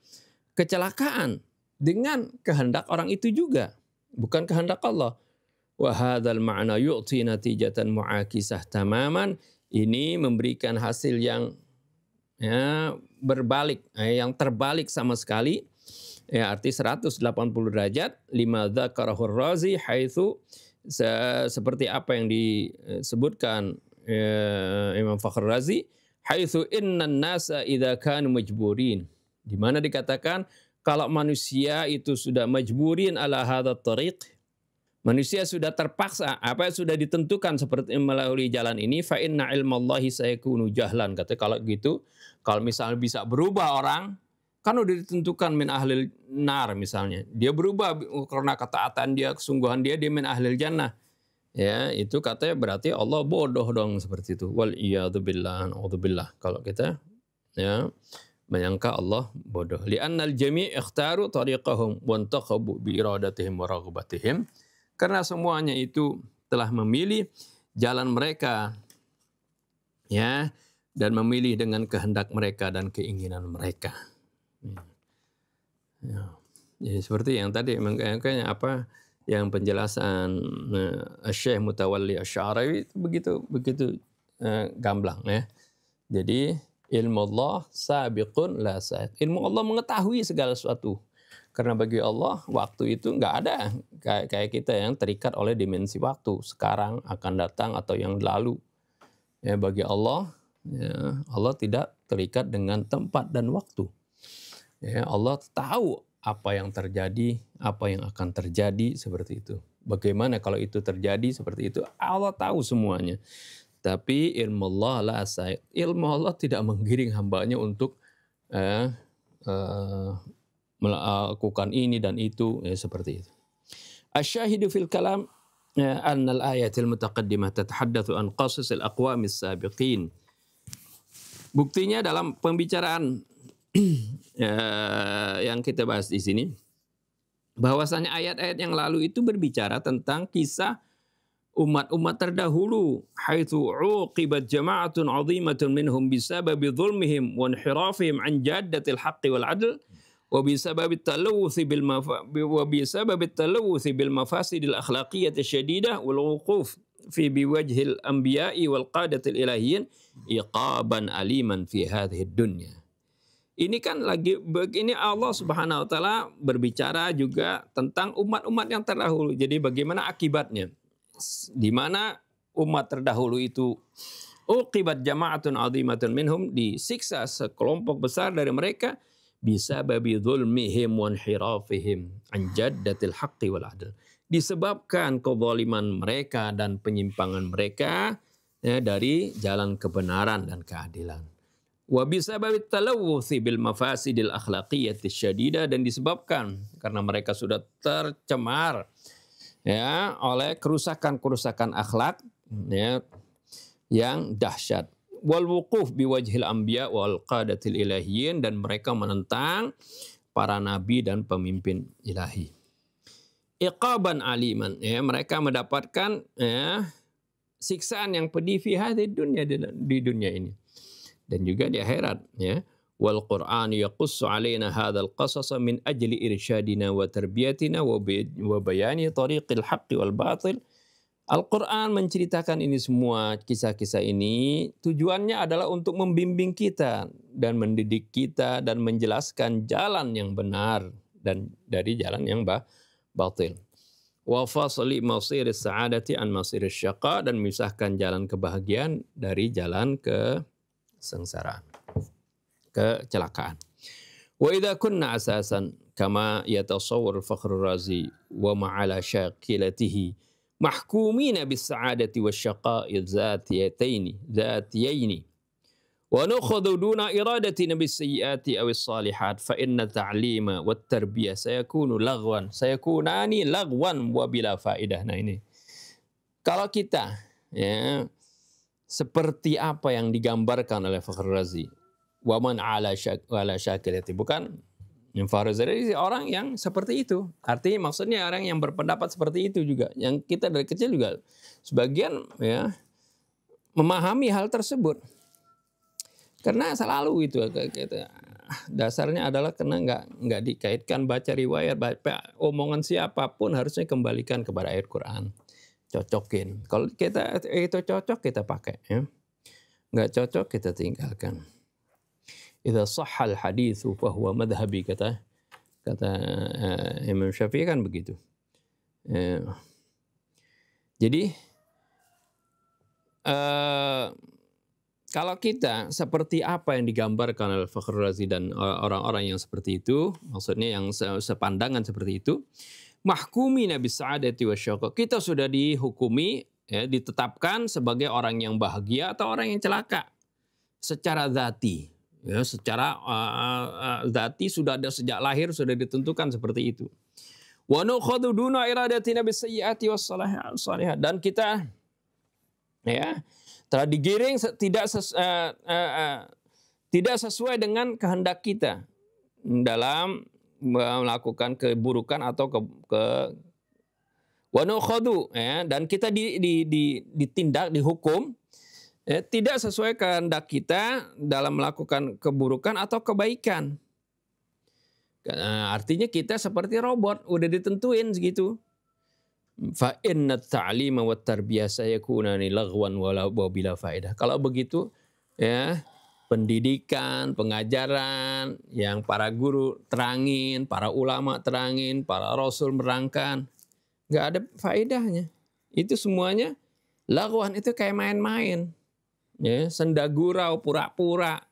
kecelakaan dengan kehendak orang itu juga, bukan kehendak Allah. Wa hadzal ma'na yu'ti natijatan mu'akisah tamaman. Ini memberikan hasil yang berbalik, yang terbalik sama sekali. Ya, arti 180 derajat. Lima dzakarahur Razi haitsu, seperti apa yang disebutkan Imam Fakhr Razi, haitsu innan nasa idza kanu majburin, di mana dikatakan kalau manusia itu sudah majburin ala hadzal tariq, manusia sudah terpaksa, apa yang sudah ditentukan seperti melalui jalan ini, fa inna ilmallahi sayakunu jahlan. Kata kalau gitu, kalau misalnya bisa berubah orang, kan udah ditentukan min ahlil nar misalnya. Dia berubah karena ketaatan dia, kesungguhan dia min ahlil jannah. Ya, itu katanya berarti Allah bodoh dong seperti itu. Wal iyadu billah, naudzubillah. Kalau kita ya menyangka Allah bodoh. Li'annal jami' ikhtaru tariqahum wa antakhabu bi iradatihim wa ragbatihim. Karena semuanya itu telah memilih jalan mereka, ya, dan memilih dengan kehendak mereka dan keinginan mereka. Ya. Jadi seperti yang tadi makanya apa yang penjelasan Syekh Mutawalli Asy-Sya'rawi begitu gamblang ya. Jadi ilmu Allah sabiqun la sa'id. Ilmu Allah mengetahui segala sesuatu. Karena bagi Allah waktu itu nggak ada kayak kita yang terikat oleh dimensi waktu sekarang akan datang atau yang lalu. Ya, bagi Allah, ya, Allah tidak terikat dengan tempat dan waktu. Ya, Allah tahu apa yang terjadi, apa yang akan terjadi seperti itu. Bagaimana kalau itu terjadi seperti itu? Allah tahu semuanya. Tapi ilmu Allah la sa'id. Ilmu Allah tidak menggiring hambanya untuk melakukan ini dan itu ya, seperti itu. Asy-syahidu fil kalam anna al-ayatil mutaqaddimah tatahaddatsu an qasasil aqwamis sabiqin. Buktinya dalam pembicaraan yang kita bahas di sini bahwasanya ayat-ayat yang lalu itu berbicara tentang kisah umat-umat terdahulu haitsu uqibat jama'atun 'azimatun minhum bisababi dzulmihim wa inhirafihim an jaddatil haqqi wal 'adl وبسبب التلوث بالمفاسد الأخلاقية الشديدة والوقوف في بوجه الأنبياء والقادة الإلهيين إقابا أليما في هذه الدنيا. Ini kan lagi begini Allah Subhanahu wa taala berbicara juga tentang umat-umat yang terdahulu. Jadi bagaimana akibatnya? Di mana umat terdahulu itu uqibat jama'atun 'azimatun minhum, disiksa sekelompok besar dari mereka bisa babi dzulmihim wa inhirafihim an jaddatil haqqi wal 'adl, disebabkan kezaliman mereka dan penyimpangan mereka ya, dari jalan kebenaran dan keadilan. Wa bisababi talawuthi bil mafasidil akhlaqiyyati syadida, dan disebabkan karena mereka sudah tercemar ya oleh kerusakan-kerusakan akhlak ya yang dahsyat. Wal wuquf biwajhil anbiya wal qadatil ilahiyyin, dan mereka menentang para nabi dan pemimpin ilahi. Iqaban aliman, ya, mereka mendapatkan ya, siksaan yang pedih fi hadhihi dunya, di dunia ini dan juga di akhirat ya. Wal Qur'an yaqussu alaina hadzal qasas min ajli irsyadina wa tarbiyatina wa bayani tariqil haqqi wal batil. Al-Quran menceritakan ini semua, kisah-kisah ini tujuannya adalah untuk membimbing kita dan mendidik kita dan menjelaskan jalan yang benar dan dari jalan yang batil. Wa fasli masir as-sa'adati an masir asy-syaqa, dan memisahkan jalan kebahagiaan dari jalan kesengsaraan, kecelakaan. Wa idza kunna asasan kama yatasawwar al-Fakhrur Razi wa ma'ala syaqilatihi mahkumina bis-sa'adati wasyaqa'i dzatiyaini wa nukhadhu duna iradatina bis-sayyiati aw as-salihat fa inna ta'lima wat tarbiyah sayakunani lagwan wa bila faidah. Nah ini kalau kita ya seperti apa yang digambarkan oleh Fakhrur Razi, wa man ala syakilati, bukan yang Fakhrur Razi orang yang seperti itu. Artinya maksudnya orang yang berpendapat seperti itu juga. Yang kita dari kecil juga sebagian ya memahami hal tersebut. Karena selalu itu dasarnya adalah karena nggak dikaitkan baca riwayat, baca omongan siapapun harusnya kembalikan kepada ayat Quran. Cocokin. Kalau kita itu cocok kita pakai ya. Nggak cocok kita tinggalkan. Idza sahhal haditsu fa huwa madhhabi, kata Imam Syafi'i kan begitu. Jadi kalau kita seperti apa yang digambarkan oleh Fakhrul Razi dan orang-orang yang seperti itu, maksudnya yang sepandangan seperti itu, mahkumi nabi sa'adati wasyaqqa, kita sudah dihukumi, ya, ditetapkan sebagai orang yang bahagia atau orang yang celaka secara zati, ya, secara zati sudah ada sejak lahir, sudah ditentukan seperti itu. Wa nukhadhu duna iradatina bisayyiati wassalihat, dan kita, ya, telah digiring tidak sesuai dengan kehendak kita dalam melakukan keburukan atau wa nukhadhu, ya, dan kita ditindak, dihukum, ya, tidak sesuai kehendak kita dalam melakukan keburukan atau kebaikan. Artinya kita seperti robot, udah ditentuin segitu. Fa inna ta'lima wa tarbiyah sayakunani laghwan wa bila faedah. Kalau begitu, ya, pendidikan, pengajaran yang para guru terangin, para ulama terangin, para rasul merangkan, nggak ada faedahnya. Itu semuanya laghwan, itu kayak main-main, ya, senda gurau, pura-pura,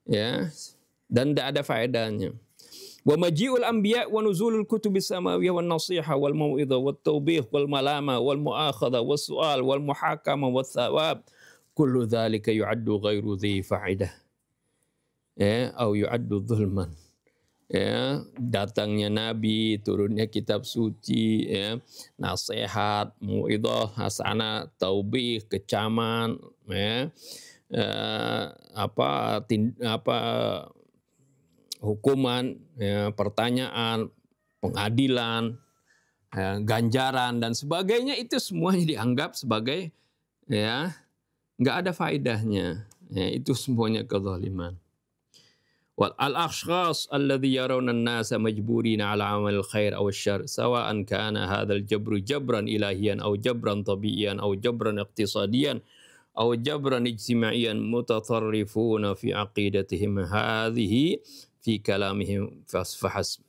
ya, dan tidak ada faedahnya. Wa maji'ul anbiya wa nuzulul kutubis samawiyah wan nasiha wal mau'izah wat tawbih wal malama wal mu'akhadha was su'al wal muhakama was thawab kullu dzalika yu'addu ghairu dhi fa'idah, ya, au yu'addu dzulman. Ya, datangnya nabi, turunnya kitab suci, ya, nasihat, mau'izah hasanah, taubih, kecaman, ya, hukuman, ya, pertanyaan, pengadilan, ya, ganjaran dan sebagainya, itu semuanya dianggap sebagai, ya, nggak ada faedahnya, ya, itu semuanya kezaliman. Wal al-ashkhas alladhi yarawna an-nasa majburina ala amal khair aw syarr sawa'an kana hadzal jabru jabran ilahiyan aw jabran tabi'iyan aw jabran iqtisadiyan aw jabran ijtimaiyan mutatarrifuna fi aqidatihim hadhihi fi kalamihim fahasb.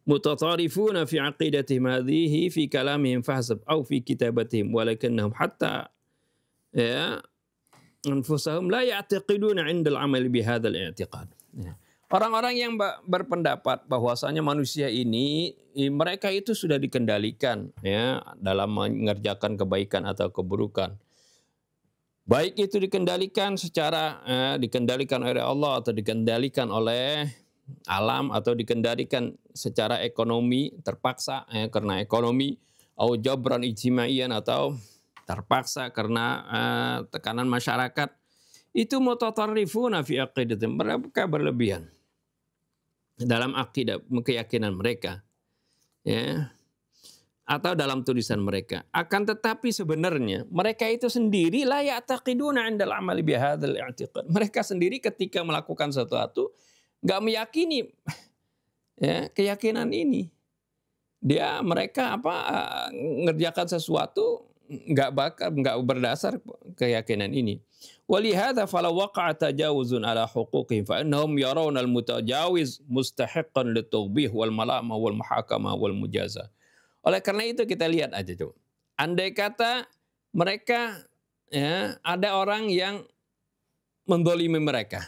Mutatarifuna fi aqidatihim hadhihi fi kalamihim fahasb aw fi kitabatihim walakinnahum hatta, ya, anfusahum la ya'taqiduna 'inda al-'amal bi hadzal i'tiqad. Orang-orang yang berpendapat bahwasanya manusia ini, mereka itu sudah dikendalikan, ya, dalam mengerjakan kebaikan atau keburukan. Baik itu dikendalikan secara dikendalikan oleh Allah atau dikendalikan oleh alam atau dikendalikan secara ekonomi terpaksa, karena ekonomi, au jabran ijtimaiyan atau terpaksa karena tekanan masyarakat. Itu mutatarrifuna fi aqidatihim, mereka berlebihan dalam akidah, keyakinan mereka, ya, atau dalam tulisan mereka. Akan tetapi sebenarnya mereka itu sendiri la ya'taqiduna 'indal 'amali bi hadzal i'tiqad. Mereka sendiri ketika melakukan sesuatu enggak meyakini, ya, keyakinan ini. Mereka ngerjakan sesuatu enggak berdasar keyakinan ini. Walihadza fala waqa'a tajawuzun ala huquqihim fa innahum yarawna al-mutajawiz mustahiqqan lit-taghbih wal malama wal muhakama wal mujazah. Oleh karena itu kita lihat aja coba. Andai kata mereka, ya, ada orang yang mendolimi mereka,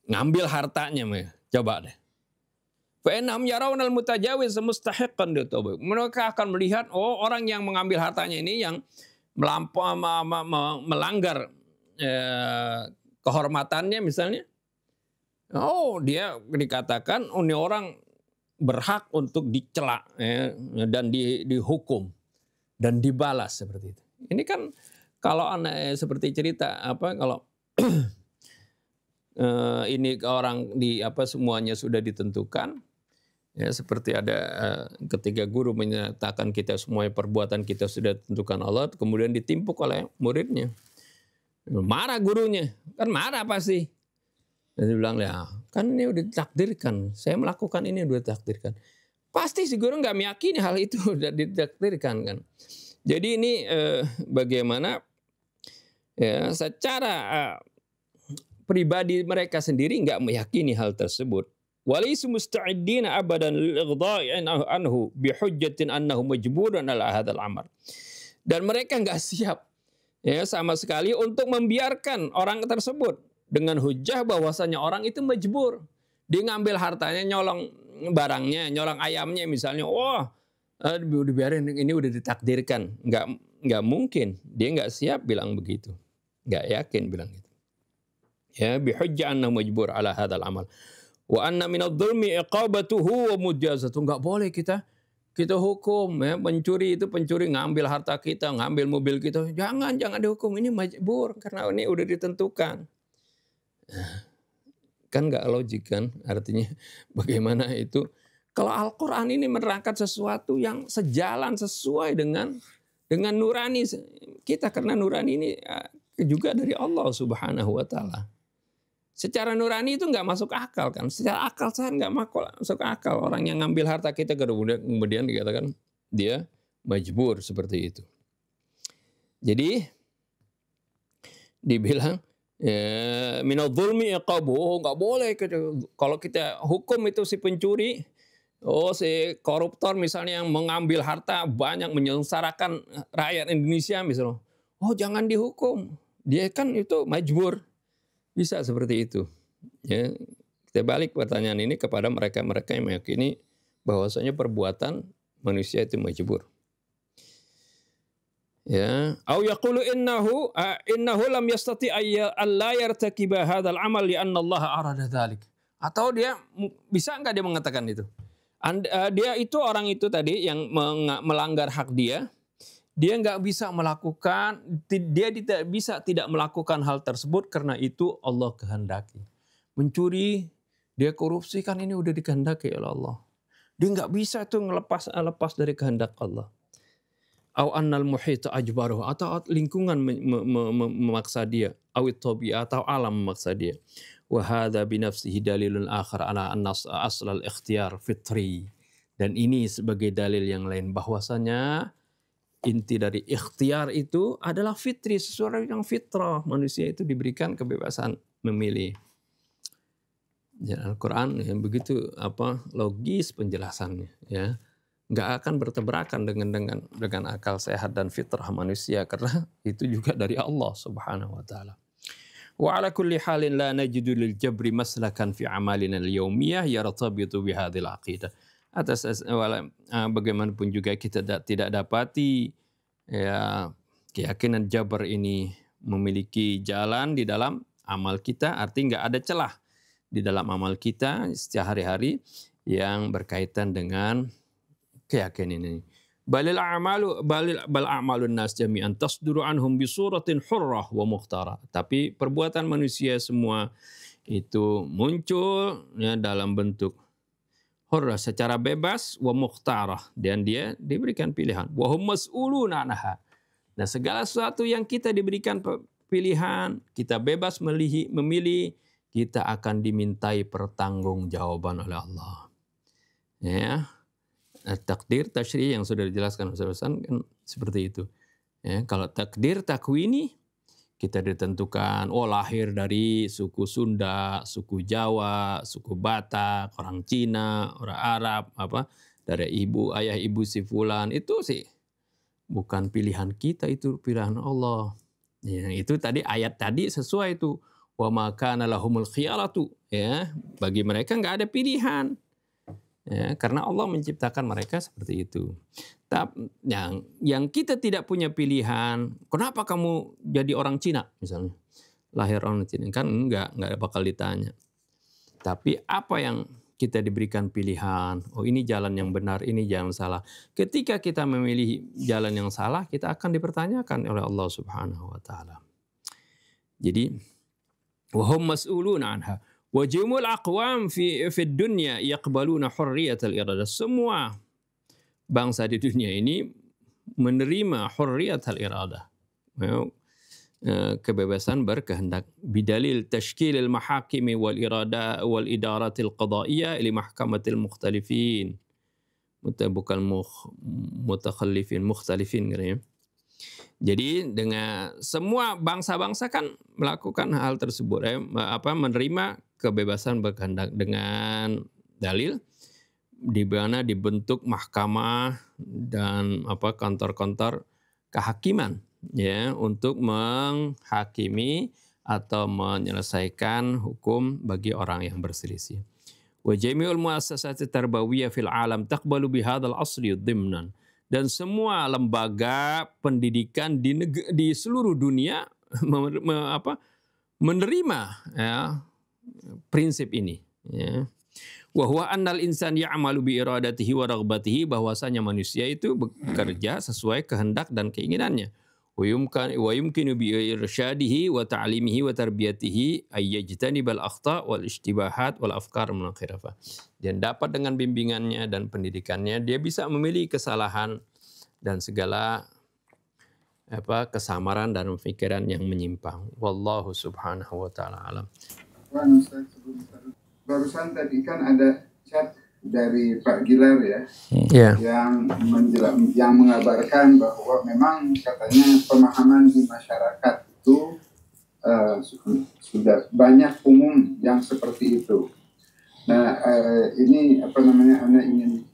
ngambil hartanya, coba deh. Fa'inhum yarawnal mutajawiz mustahiqqan lit-taghbih. Mereka akan melihat, oh, orang yang mengambil hartanya ini yang melanggar kehormatannya misalnya. Oh, dia dikatakan, oh, ini orang berhak untuk dicela, ya, dan dihukum dan dibalas seperti itu. Ini kan kalau seperti cerita kalau ini orang semuanya sudah ditentukan, ya, seperti ada ketika guru menyatakan kita semua perbuatan kita sudah ditentukan Allah, kemudian ditimpuk oleh muridnya, marah gurunya, kan marah pasti. Dan dia bilang, ya, kan ini udah ditakdirkan. Saya melakukan ini udah ditakdirkan. Pasti si guru nggak meyakini hal itu udah ditakdirkan, kan. Jadi ini bagaimana, ya, secara pribadi mereka sendiri nggak meyakini hal tersebut. Walaysu musta'iddina abadan lil-ighdha'i anhu bihujjatin annahu majburan ala hadzal amal. Dan mereka nggak siap, ya sama sekali untuk membiarkan orang tersebut dengan hujah bahwasanya orang itu majbur. Dia ngambil hartanya, nyolong barangnya, nyolong ayamnya misalnya. Wah, dibiarin, ini udah ditakdirkan. Nggak mungkin. Dia nggak siap bilang begitu. Nggak yakin bilang gitu. Ya, bihujjah anna majbur ala hadzal amal. Wa anna minadh-dhulmi iqabatuhu wa mujazatuhu. Nggak boleh kita hukum ya, pencuri itu pencuri ngambil harta kita, ngambil mobil kita. Jangan dihukum, ini majbur karena ini udah ditentukan. Kan nggak logik kan? Artinya bagaimana itu? Kalau Al-Quran ini menerangkan sesuatu yang sejalan sesuai dengan nurani kita, karena nurani ini juga dari Allah Subhanahu wa Ta'ala. Secara nurani itu nggak masuk akal kan? Secara akal saya nggak masuk akal orang yang ngambil harta kita kemudian dikatakan dia majbur seperti itu. Jadi dibilang minadh-dhulmi iqabuhu, nggak boleh kalau kita hukum itu si pencuri, si koruptor misalnya yang mengambil harta banyak menyengsarakan rakyat Indonesia misalnya, jangan dihukum, dia kan itu majbur. Bisa seperti itu. Ya, kita balik pertanyaan ini kepada mereka-mereka yang meyakini bahwasanya perbuatan manusia itu majbur. Ya, au yaqulu innahu lam yastati alla yartakiba hadzal amal li anna Allah arada dzalik. Atau dia bisa enggak dia mengatakan itu? Dia itu orang itu tadi yang melanggar hak dia nggak bisa melakukan, dia tidak bisa tidak melakukan hal tersebut karena itu Allah kehendaki. Mencuri, dia korupsi, kan ini udah dikehendaki oleh Allah. Dia nggak bisa tuh lepas dari kehendak Allah. Au annal muhita ajbaruhu, atau lingkungan memaksa dia, awit tabi'ah, atau alam memaksa dia. Wa hadza bi nafsihi dalilun akhar ala anna aslal ikhtiyar fitri. Dan ini sebagai dalil yang lain bahwasanya inti dari ikhtiar itu adalah fitri, sesuatu yang fitrah. Manusia itu diberikan kebebasan memilih. Ya, Al-Quran yang begitu logis penjelasannya, ya, nggak akan bertabrakan dengan akal sehat dan fitrah manusia, karena itu juga dari Allah Subhanahu wa Ta'ala. Wa ala kulli halin la najidu lil jabri maslakan fi amalina al-yawmiyah yartabitu bi hadhil aqidah. Bagaimanapun juga kita tidak dapati ya keyakinan Jabar ini memiliki jalan di dalam amal kita, artinya nggak ada celah di dalam amal kita sehari-hari yang berkaitan dengan keyakinan ini. Bal a'malun nas jami'an tasduru anhum bi suratin hurrah wa mukhtara. Tapi perbuatan manusia semua itu muncul ya dalam bentuk hurrah, secara bebas, wa mukhtarah, dan dia diberikan pilihan. Wa hum mas'uluna anha. Nah, segala sesuatu yang kita diberikan pilihan, kita bebas memilih, kita akan dimintai pertanggungjawaban oleh Allah. Ya. Takdir tasyri yang sudah dijelaskan Ustaz kan seperti itu. Ya, kalau takdir takwini kita ditentukan, lahir dari suku Sunda, suku Jawa, suku Batak, orang Cina, orang Arab, dari ayah ibu si fulan, itu sih bukan pilihan kita, itu pilihan Allah. Ya, itu tadi ayat tadi sesuai itu. Wa ma kana lahumul khiyaratu, ya, bagi mereka nggak ada pilihan. Ya, karena Allah menciptakan mereka seperti itu. Tapi yang kita tidak punya pilihan, kenapa kamu jadi orang Cina misalnya, lahir orang Cina, kan enggak bakal ditanya. Tapi apa yang kita diberikan pilihan, ini jalan yang benar, ini jalan salah. Ketika kita memilih jalan yang salah, kita akan dipertanyakan oleh Allah Subhanahu wa Ta'ala. Jadi wa hum mas'uluna anha. Wa jumul aqwam fi dunya yaqbaluna hurriyatal iradah. Semua bangsa di dunia ini menerima hurriyatal iradah, kebebasan berkehendak, bidalil tashkilil mahakimi wal idaratil qadaiyah li mahkamatil mukhtalifin, bukan mutakhallifin, mukhtalifin katanya. Jadi dengan semua bangsa-bangsa kan melakukan hal tersebut, menerima kebebasan berkehendak dengan dalil di mana dibentuk mahkamah dan kantor-kantor kehakiman, ya untuk menghakimi atau menyelesaikan hukum bagi orang yang berselisih. Wa jami'ul muassasati tarbawiyah fil alam taqbalu bihadzal asli dhimnan. Dan semua lembaga pendidikan di seluruh dunia menerima ya, prinsip ini. Ya. Wa huwa annal insan ya'malu bi iradatihi wa raghbatihi, bahwasanya manusia itu bekerja sesuai kehendak dan keinginannya. Wa yumkinu bi irsyadihi wa ta'limihi wa tarbiyatihi ay yajtanibal akhta wal ishtibahat wal afkar munkhirafah. Dan dapat dengan bimbingannya dan pendidikannya dia bisa memilih kesalahan dan segala kesamaran dan pikiran yang menyimpang. Wallahu subhanahu wa ta'ala alam. Barusan tadi kan ada chat dari Pak Gilar ya, yang mengabarkan bahwa memang katanya pemahaman di masyarakat itu sudah banyak umum yang seperti itu. Nah, ini Anda ingin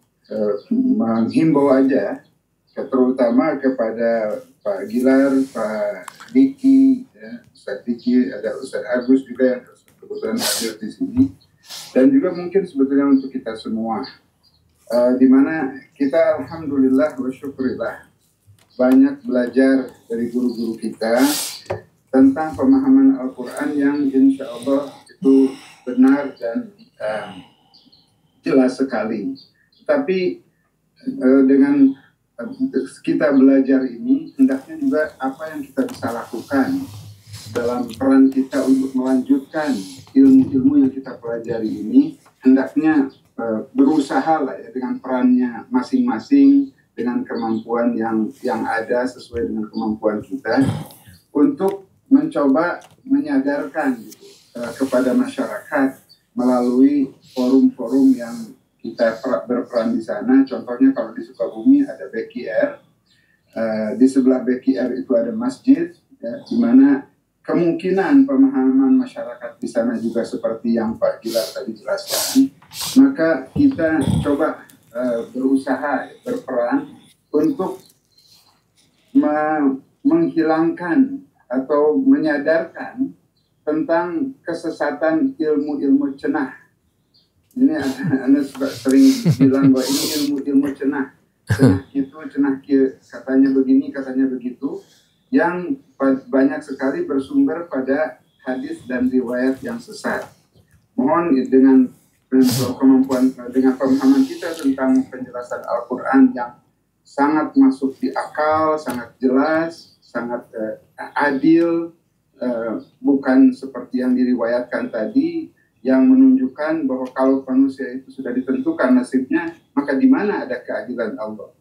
menghimbau aja, terutama kepada Pak Gilar, Pak Diki, ya, Ustaz Diki, ada Ustaz Agus juga yang kebetulan hadir di sini. Dan juga mungkin sebetulnya untuk kita semua, di mana kita alhamdulillah wa syukurillah banyak belajar dari guru-guru kita tentang pemahaman Al-Quran yang insya Allah itu benar dan jelas sekali. Tapi dengan kita belajar ini, hendaknya juga apa yang kita bisa lakukan dalam peran kita untuk melanjutkan ilmu-ilmu yang kita pelajari ini, hendaknya berusaha lah ya dengan perannya masing-masing, dengan kemampuan yang ada sesuai dengan kemampuan kita, untuk mencoba menyadarkan kepada masyarakat melalui forum-forum yang kita berperan di sana. Contohnya kalau di Sukabumi ada BKR, di sebelah BKR itu ada masjid, ya, di mana kemungkinan pemahaman masyarakat di sana juga seperti yang Pak Gilar tadi jelaskan. Maka kita coba berusaha berperan untuk menghilangkan atau menyadarkan tentang kesesatan ilmu-ilmu cenah. Ini Anda juga sering bilang bahwa ini ilmu-ilmu cenah. Cenah itu, cenah katanya begini, katanya begitu, yang banyak sekali bersumber pada hadis dan riwayat yang sesat. Mohon dengan kemampuan, dengan pemahaman kita tentang penjelasan Al-Quran yang sangat masuk di akal, sangat jelas, sangat adil, bukan seperti yang diriwayatkan tadi, yang menunjukkan bahwa kalau manusia itu sudah ditentukan nasibnya, maka di mana ada keadilan Allah?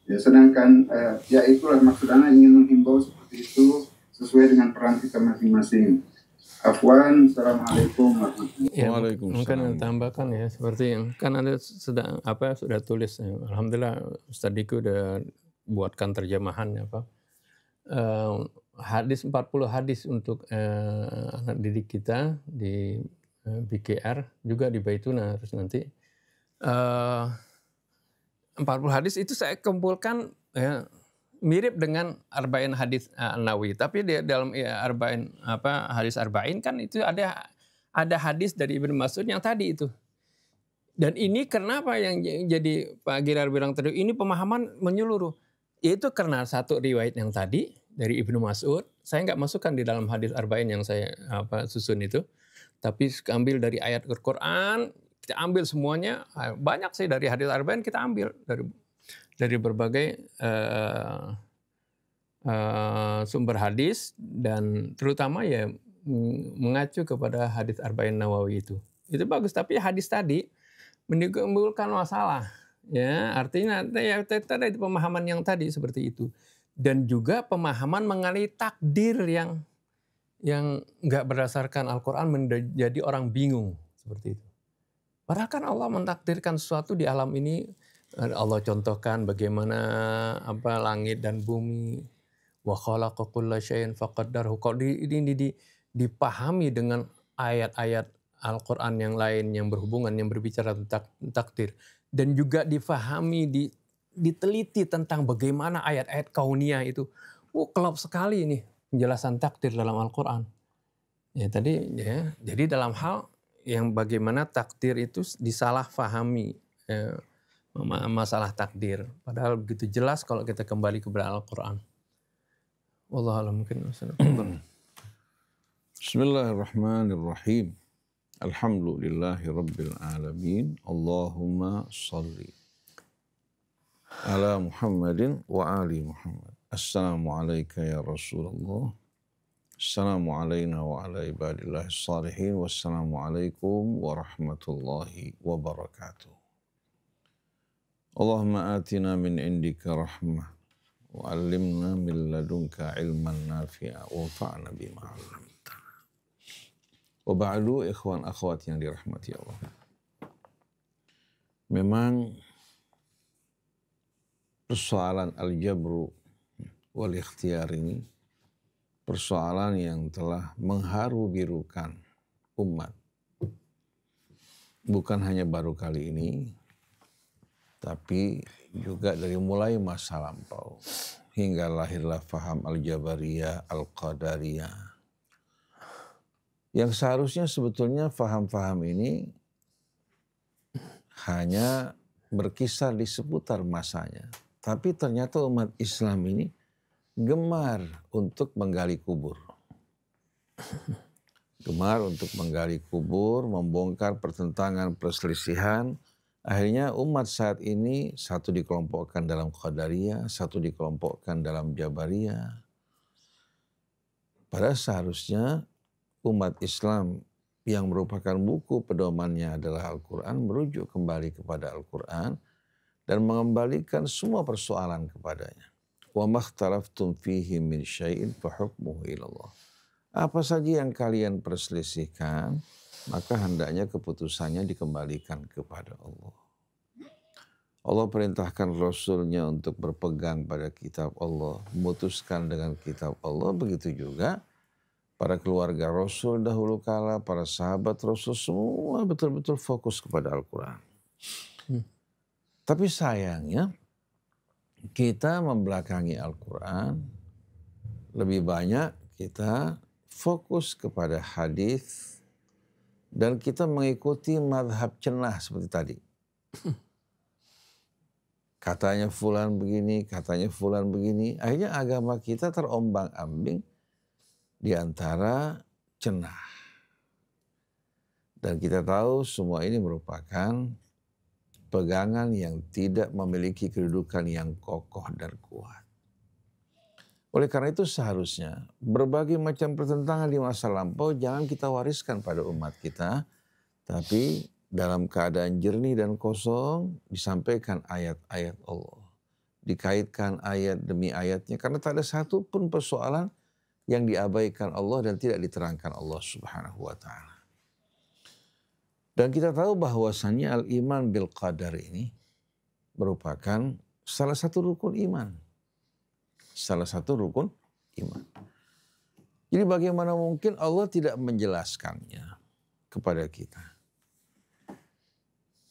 Ya, sedangkan ya itulah maksud Anda ingin menghimbau seperti itu sesuai dengan peran kita masing-masing. Afwan, assalamualaikum warahmatullahi wabarakatuh. Ya, mungkin tambahkan ya seperti yang kan Anda sudah tulis. Ya. Alhamdulillah Ustaz Diki udah buatkan terjemahan hadis 40 hadis untuk anak didik kita di BKR juga di Baituna terus nanti 40 hadis itu saya kumpulkan ya, mirip dengan Arba'in hadis An-Nawawi, tapi di dalam Arba'in hadis Arba'in kan itu ada hadis dari Ibnu Mas'ud yang tadi itu. Dan ini kenapa yang jadi Pak Gilar bilang tadi ini pemahaman menyeluruh. Itu karena satu riwayat yang tadi dari Ibnu Mas'ud, saya nggak masukkan di dalam hadis Arba'in yang saya susun itu, tapi ambil dari ayat Al-Quran. Kita ambil semuanya, banyak sih dari hadis Arba'in kita ambil dari berbagai sumber hadis dan terutama ya mengacu kepada hadis Arba'in Nawawi itu. Itu bagus, tapi hadis tadi menimbulkan masalah. Ya, artinya ya tadi pemahaman yang tadi seperti itu. Dan juga pemahaman mengenai takdir yang enggak berdasarkan Al-Quran menjadi orang bingung seperti itu. Padahal kan Allah mentakdirkan sesuatu di alam ini. Allah contohkan bagaimana langit dan bumi. Wa khalaqa kulla syai'in faqaddarhu. Kalau ini dipahami dengan ayat-ayat Al-Quran yang lain yang berhubungan, yang berbicara tentang takdir. Dan juga difahami, diteliti tentang bagaimana ayat-ayat kauniyah itu Kelop sekali ini penjelasan takdir dalam Al-Quran. Ya tadi ya, jadi dalam hal yang bagaimana takdir itu disalahfahami, masalah takdir. Padahal begitu jelas kalau kita kembali kepada Al-Quran. Wallahu a'lam mungkin. Bismillahirrahmanirrahim. Alhamdulillahi rabbil alamin. Allahumma salli ala Muhammadin wa ali Muhammad. Assalamualaikum ya Rasulullah. Assalamu alayna wa ala ibadillah salihin. Wassalamualaikum warahmatullahi wabarakatuh. Allahumma atina min indika rahmah wa allimna min ladunka ilman nafi'a wa fa'na bima 'allamtana. Wa ba'du, ikhwan akhwat yang dirahmati Allah. Memang persoalan al-jabru wal ikhtiyar ini persoalan yang telah mengharu-birukan umat. Bukan hanya baru kali ini, tapi juga dari mulai masa lampau hingga lahirlah faham al-jabariyah, al-qadariyah. Yang seharusnya sebetulnya faham-faham ini hanya berkisar di seputar masanya. Tapi ternyata umat Islam ini gemar untuk menggali kubur. Gemar untuk menggali kubur, membongkar pertentangan, perselisihan. Akhirnya umat saat ini satu dikelompokkan dalam Qadariyah, satu dikelompokkan dalam Jabariyah. Padahal seharusnya umat Islam yang merupakan buku pedomannya adalah Al-Quran, merujuk kembali kepada Al-Quran dan mengembalikan semua persoalan kepadanya. Wa makhtalaftum fihi min syai'in fa hukmuhu ilallah. Apa saja yang kalian perselisihkan, maka hendaknya keputusannya dikembalikan kepada Allah. Allah perintahkan Rasulnya untuk berpegang pada kitab Allah, memutuskan dengan kitab Allah. Begitu juga para keluarga Rasul dahulu kala, para sahabat Rasul semua betul-betul fokus kepada Al-Quran. Tapi sayangnya kita membelakangi Al-Quran, lebih banyak kita fokus kepada hadis dan kita mengikuti madhab cenah seperti tadi. Katanya fulan begini, katanya fulan begini. Akhirnya agama kita terombang-ambing di antara cenah. Dan kita tahu semua ini merupakan pegangan yang tidak memiliki kedudukan yang kokoh dan kuat. Oleh karena itu seharusnya berbagai macam pertentangan di masa lampau jangan kita wariskan pada umat kita, tapi dalam keadaan jernih dan kosong disampaikan ayat-ayat Allah. Dikaitkan ayat demi ayatnya karena tak ada satu pun persoalan yang diabaikan Allah dan tidak diterangkan Allah Subhanahu wa ta'ala. Dan kita tahu bahwasannya al-iman bil qadar ini merupakan salah satu rukun iman. Salah satu rukun iman. Jadi bagaimana mungkin Allah tidak menjelaskannya kepada kita.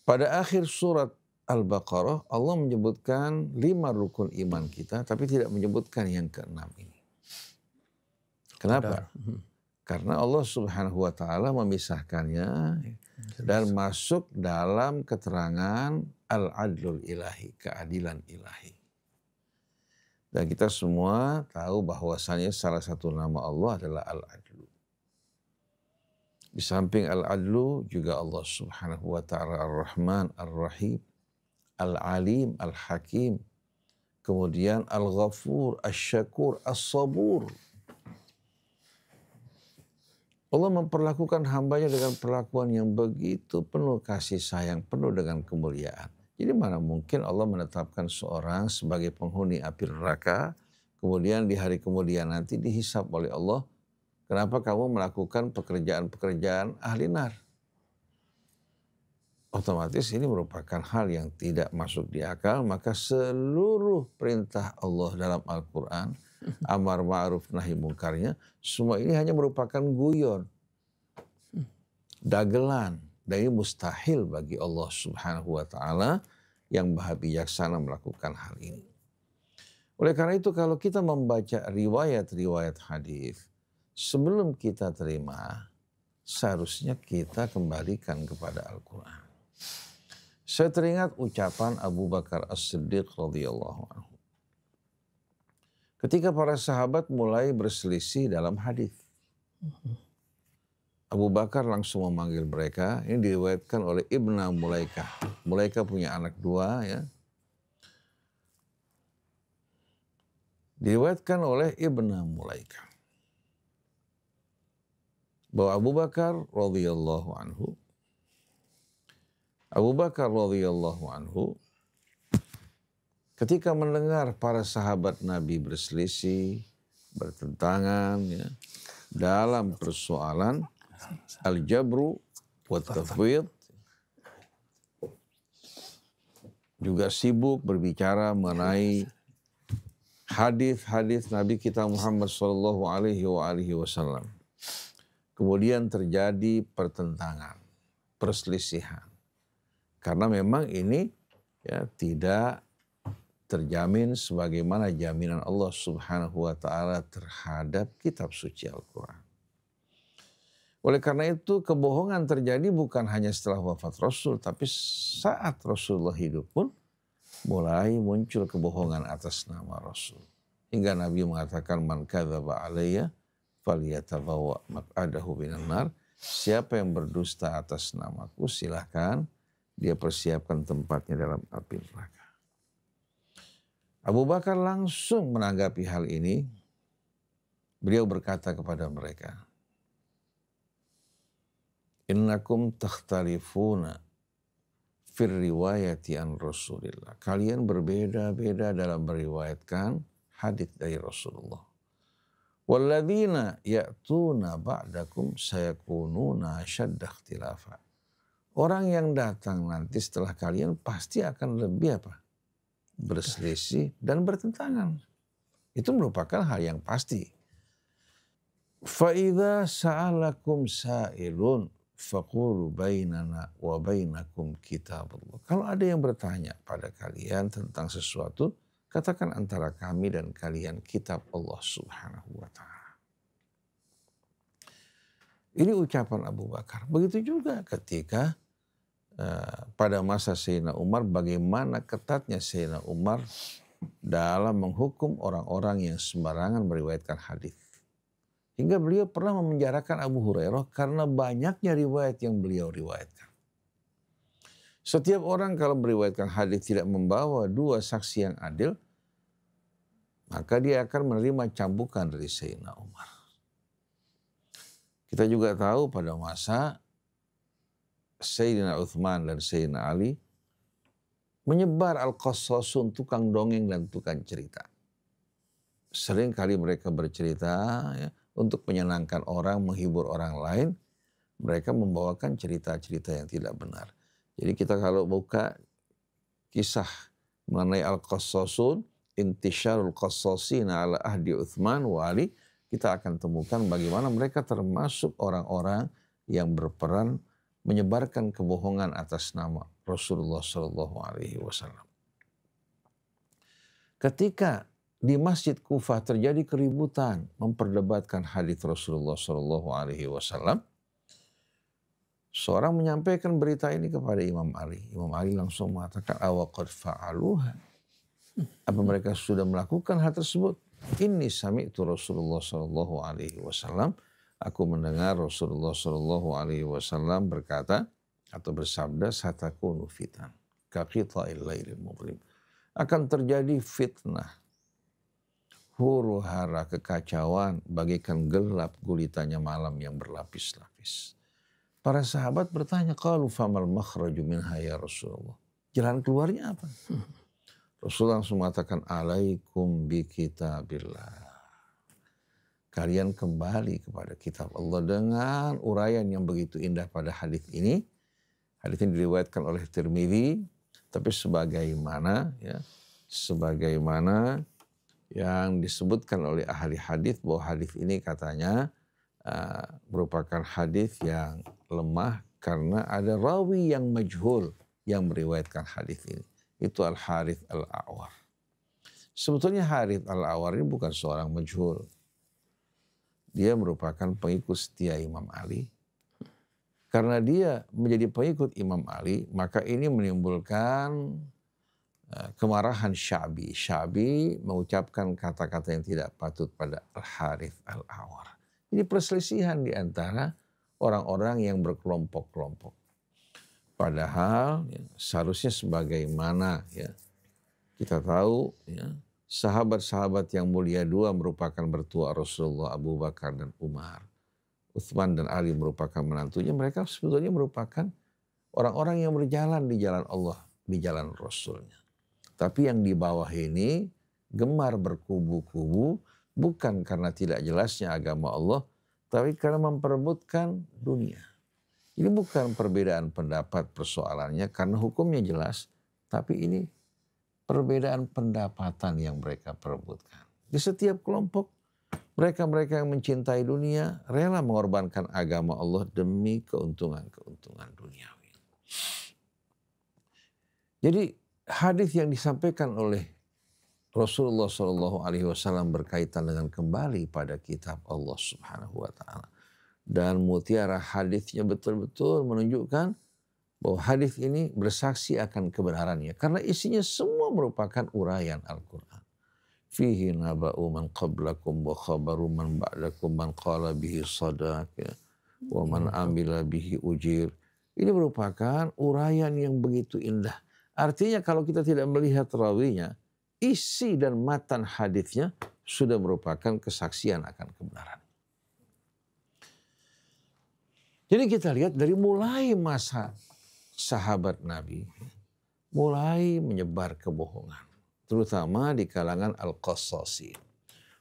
Pada akhir surat Al-Baqarah Allah menyebutkan 5 rukun iman kita tapi tidak menyebutkan yang ke-6 ini. Kenapa? Karena Allah Subhanahu wa ta'ala memisahkannya dan masuk dalam keterangan al-adlul ilahi, keadilan ilahi. Dan kita semua tahu bahwasannya salah satu nama Allah adalah al-adlu. Di samping al-adlu juga Allah Subhanahu wa ta'ala ar-Rahman, ar-Rahim, al-Alim, al-Hakim, kemudian al-Ghafur, al-Syakur, as-Sabur. Allah memperlakukan hambanya dengan perlakuan yang begitu penuh kasih sayang, penuh dengan kemuliaan. Jadi mana mungkin Allah menetapkan seorang sebagai penghuni api neraka, kemudian di hari kemudian nanti dihisab oleh Allah, kenapa kamu melakukan pekerjaan-pekerjaan ahli nar? Otomatis ini merupakan hal yang tidak masuk di akal, maka seluruh perintah Allah dalam Al-Quran, amar ma'ruf nahi mungkarnya, semua ini hanya merupakan guyon, dagelan, dan ini mustahil bagi Allah Subhanahu wa ta'ala yang maha bijaksana melakukan hal ini. Oleh karena itu kalau kita membaca riwayat-riwayat hadis, sebelum kita terima, seharusnya kita kembalikan kepada Al-Quran. Saya teringat ucapan Abu Bakar As-Siddiq radhiyallahu anhu. Ketika para sahabat mulai berselisih dalam hadis, Abu Bakar langsung memanggil mereka. Ini diriwayatkan oleh Ibnu Mulaikah. Mulaikah punya anak 2 ya. Diriwayatkan oleh Ibnu Mulaikah bahwa Abu Bakar radhiyallahu anhu ketika mendengar para sahabat Nabi berselisih, bertentangan ya, dalam persoalan al-jabru wa tafwid, juga sibuk berbicara mengenai hadis-hadis Nabi kita Muhammad sallallahu alaihi wasallam. Kemudian terjadi pertentangan, perselisihan. Karena memang ini ya tidak terjamin sebagaimana jaminan Allah Subhanahu wa taala terhadap kitab suci Al-Qur'an. Oleh karena itu kebohongan terjadi bukan hanya setelah wafat Rasul, tapi saat Rasulullah hidup pun mulai muncul kebohongan atas nama Rasul. Hingga Nabi mengatakan man kadzaba alayya falyatabawwa maq'adahu minan nar. Siapa yang berdusta atas namaku silahkan dia persiapkan tempatnya dalam api neraka. Abu Bakar langsung menanggapi hal ini. Beliau berkata kepada mereka, innakum takhtalifuna fir riwayati an Rasulillah. Kalian berbeda-beda dalam meriwayatkan hadis dari Rasulullah. Walladzina ya'tuna ba'dakum sayakununa ashadda ikhtilafa. Orang yang datang nanti setelah kalian pasti akan lebih apa? Berselisih dan bertentangan. Itu merupakan hal yang pasti. Fa idza sa'alakum sa'ilun faqulu bainana wa bainakum kitabullah. Kalau ada yang bertanya pada kalian tentang sesuatu, katakan antara kami dan kalian kitab Allah Subhanahu wa taala. Ini ucapan Abu Bakar. Begitu juga ketika pada masa Sayyidina Umar, bagaimana ketatnya Sayyidina Umar dalam menghukum orang-orang yang sembarangan meriwayatkan hadis. Hingga beliau pernah memenjarakan Abu Hurairah karena banyaknya riwayat yang beliau riwayatkan. Setiap orang kalau meriwayatkan hadis tidak membawa 2 saksi yang adil, maka dia akan menerima cambukan dari Sayyidina Umar. Kita juga tahu pada masa Sayyidina Uthman dan Sayyidina Ali menyebar al-qassasun, tukang dongeng dan tukang cerita. Sering kali mereka bercerita ya, untuk menyenangkan orang, menghibur orang lain. Mereka membawakan cerita-cerita yang tidak benar. Jadi kita kalau buka kisah mengenai al-qassasun, intisyarul qassasina ala ahdi Uthman wa Ali, kita akan temukan bagaimana mereka termasuk orang-orang yang berperan menyebarkan kebohongan atas nama Rasulullah Shallallahu Alaihi Wasallam. Ketika di Masjid Kufah terjadi keributan memperdebatkan hadis Rasulullah Shallallahu Alaihi Wasallam, seorang menyampaikan berita ini kepada Imam Ali. Imam Ali langsung mengatakan, awaqad fa'aluha. Apa mereka sudah melakukan hal tersebut? Inni sami'tu Rasulullah Shallallahu Alaihi Wasallam. Aku mendengar Rasulullah Shallallahu Alaihi Wasallam berkata atau bersabda, satakunu fitan kaqita'il lailil muzlim. Akan terjadi fitnah, huru hara, kekacauan, bagaikan gelap gulitanya malam yang berlapis-lapis. Para sahabat bertanya, qalu famal makhraju minha ya Rasulullah. Jalan keluarnya apa? Rasulullah langsung mengatakan, alaikum bi kitabillah. Kalian kembali kepada kitab Allah. Dengan uraian yang begitu indah pada hadis ini. Hadis ini diriwayatkan oleh Tirmidzi, tapi sebagaimana yang disebutkan oleh ahli hadis bahwa hadis ini katanya merupakan hadis yang lemah karena ada rawi yang majhul yang meriwayatkan hadis ini. Itu Al-Harith Al-A'war. Sebetulnya Harith al-Awar ini bukan seorang majhul. Dia merupakan pengikut setia Imam Ali. Karena dia menjadi pengikut Imam Ali, maka ini menimbulkan kemarahan Sya'bi. Sya'bi mengucapkan kata-kata yang tidak patut pada Al-Harith al-Awar. Ini perselisihan di antara orang-orang yang berkelompok-kelompok. Padahal ya, seharusnya sebagaimana ya, kita tahu ya, sahabat-sahabat yang mulia dua merupakan mertua Rasulullah, Abu Bakar dan Umar. Utsman dan Ali merupakan menantunya. Mereka sebetulnya merupakan orang-orang yang berjalan di jalan Allah, di jalan Rasulnya. Tapi yang di bawah ini gemar berkubu-kubu bukan karena tidak jelasnya agama Allah, tapi karena memperebutkan dunia. Ini bukan perbedaan pendapat persoalannya karena hukumnya jelas, tapi ini perbedaan pendapatan yang mereka perebutkan. Di setiap kelompok, mereka-mereka yang mencintai dunia rela mengorbankan agama Allah demi keuntungan-keuntungan duniawi. Jadi hadis yang disampaikan oleh Rasulullah SAW berkaitan dengan kembali pada kitab Allah Subhanahu wa Ta'ala. Dan mutiara hadisnya betul-betul menunjukkan bahwa hadis ini bersaksi akan kebenarannya. Karena isinya semua merupakan uraian Al-Quran. Fihi naba'u man qablakum wa khabaru man ba'dakum man qala bihi sadaq wa man amila bihi ujir. Ini merupakan uraian yang begitu indah. Artinya kalau kita tidak melihat rawinya, isi dan matan hadisnya sudah merupakan kesaksian akan kebenaran. Jadi kita lihat dari mulai masa sahabat Nabi, mulai menyebar kebohongan. Terutama di kalangan Al-Qassasi.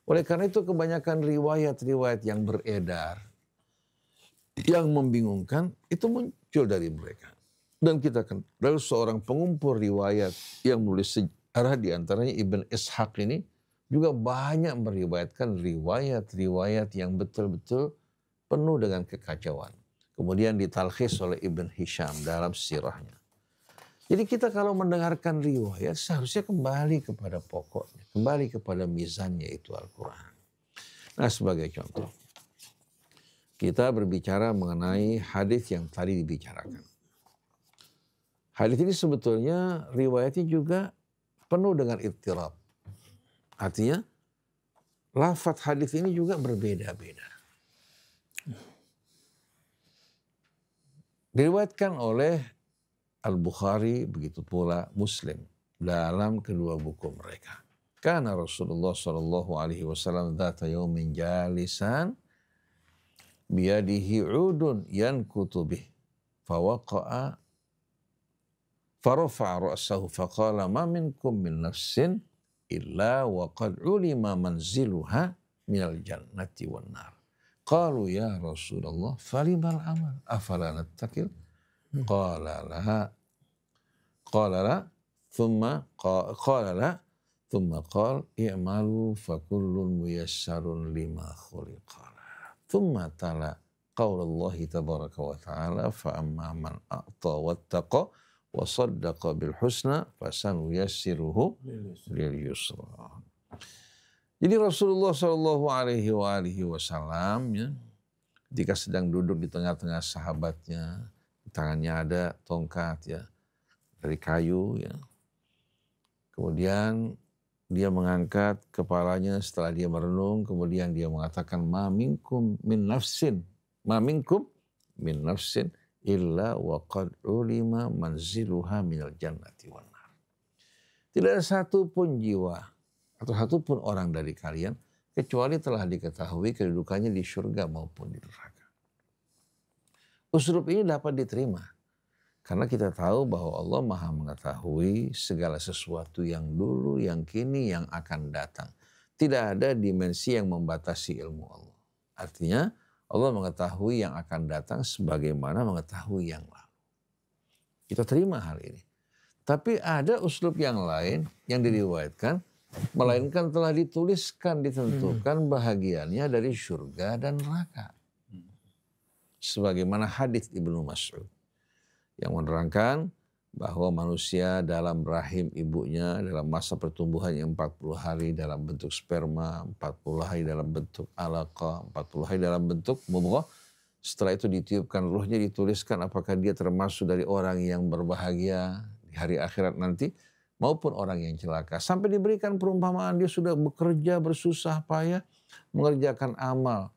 Oleh karena itu kebanyakan riwayat-riwayat yang beredar, yang membingungkan, itu muncul dari mereka. Dan kita kan dari seorang pengumpul riwayat yang menulis sejarah, diantaranya Ibn Ishaq ini, juga banyak meriwayatkan riwayat-riwayat yang betul-betul penuh dengan kekacauan. Kemudian ditalkhis oleh Ibn Hisham dalam sirahnya. Jadi kita kalau mendengarkan riwayat seharusnya kembali kepada pokoknya, kembali kepada mizannya itu Al-Quran. Nah sebagai contoh, kita berbicara mengenai hadis yang tadi dibicarakan. Hadis ini sebetulnya riwayatnya juga penuh dengan ittirab. Artinya lafaz hadis ini juga berbeda-beda. Diriwayatkan oleh Al-Bukhari, begitu pula Muslim dalam kedua buku mereka. Karena Rasulullah SAW dzata yaumin jalisan biyadihi udun yankutu bih fawaqa'a farafa'a ra'sahu faqala ma minkum min nafsin illa wa qad ulima manziluha minal jannati wan nar. Qalu ya Rasulullah falimal amal afala nattakil. Qala la thumma qala i'malu fa kullun muyassarun lima khuliqala. Thumma tala qaulallahi tabaraka wa ta'ala fa amma man a'ta wattaqa wa saddaqa bil husna fasanuyassiruhu lil yusra. Jadi Rasulullah SAW ya, ketika sedang duduk di tengah-tengah sahabatnya, tangannya ada tongkat ya dari kayu ya. Kemudian dia mengangkat kepalanya setelah dia merenung, kemudian dia mengatakan ma minkum min nafsin illa wa qad ulima manziluha minal jannati wan nar. Tidak ada satu pun jiwa atau satu pun orang dari kalian kecuali telah diketahui kedudukannya di surga maupun di neraka. Uslub ini dapat diterima karena kita tahu bahwa Allah Maha mengetahui segala sesuatu yang dulu, yang kini, yang akan datang. Tidak ada dimensi yang membatasi ilmu Allah. Artinya Allah mengetahui yang akan datang sebagaimana mengetahui yang lalu. Kita terima hal ini. Tapi ada uslub yang lain yang diriwayatkan, melainkan telah dituliskan, ditentukan bahagiannya dari surga dan neraka. Sebagaimana hadis Ibnu Mas'ud yang menerangkan bahwa manusia dalam rahim ibunya dalam masa pertumbuhan yang 40 hari dalam bentuk sperma, 40 hari dalam bentuk alaqah, 40 hari dalam bentuk mudghah. Setelah itu ditiupkan ruhnya, dituliskan apakah dia termasuk dari orang yang berbahagia di hari akhirat nanti maupun orang yang celaka. Sampai diberikan perumpamaan dia sudah bekerja bersusah payah mengerjakan amal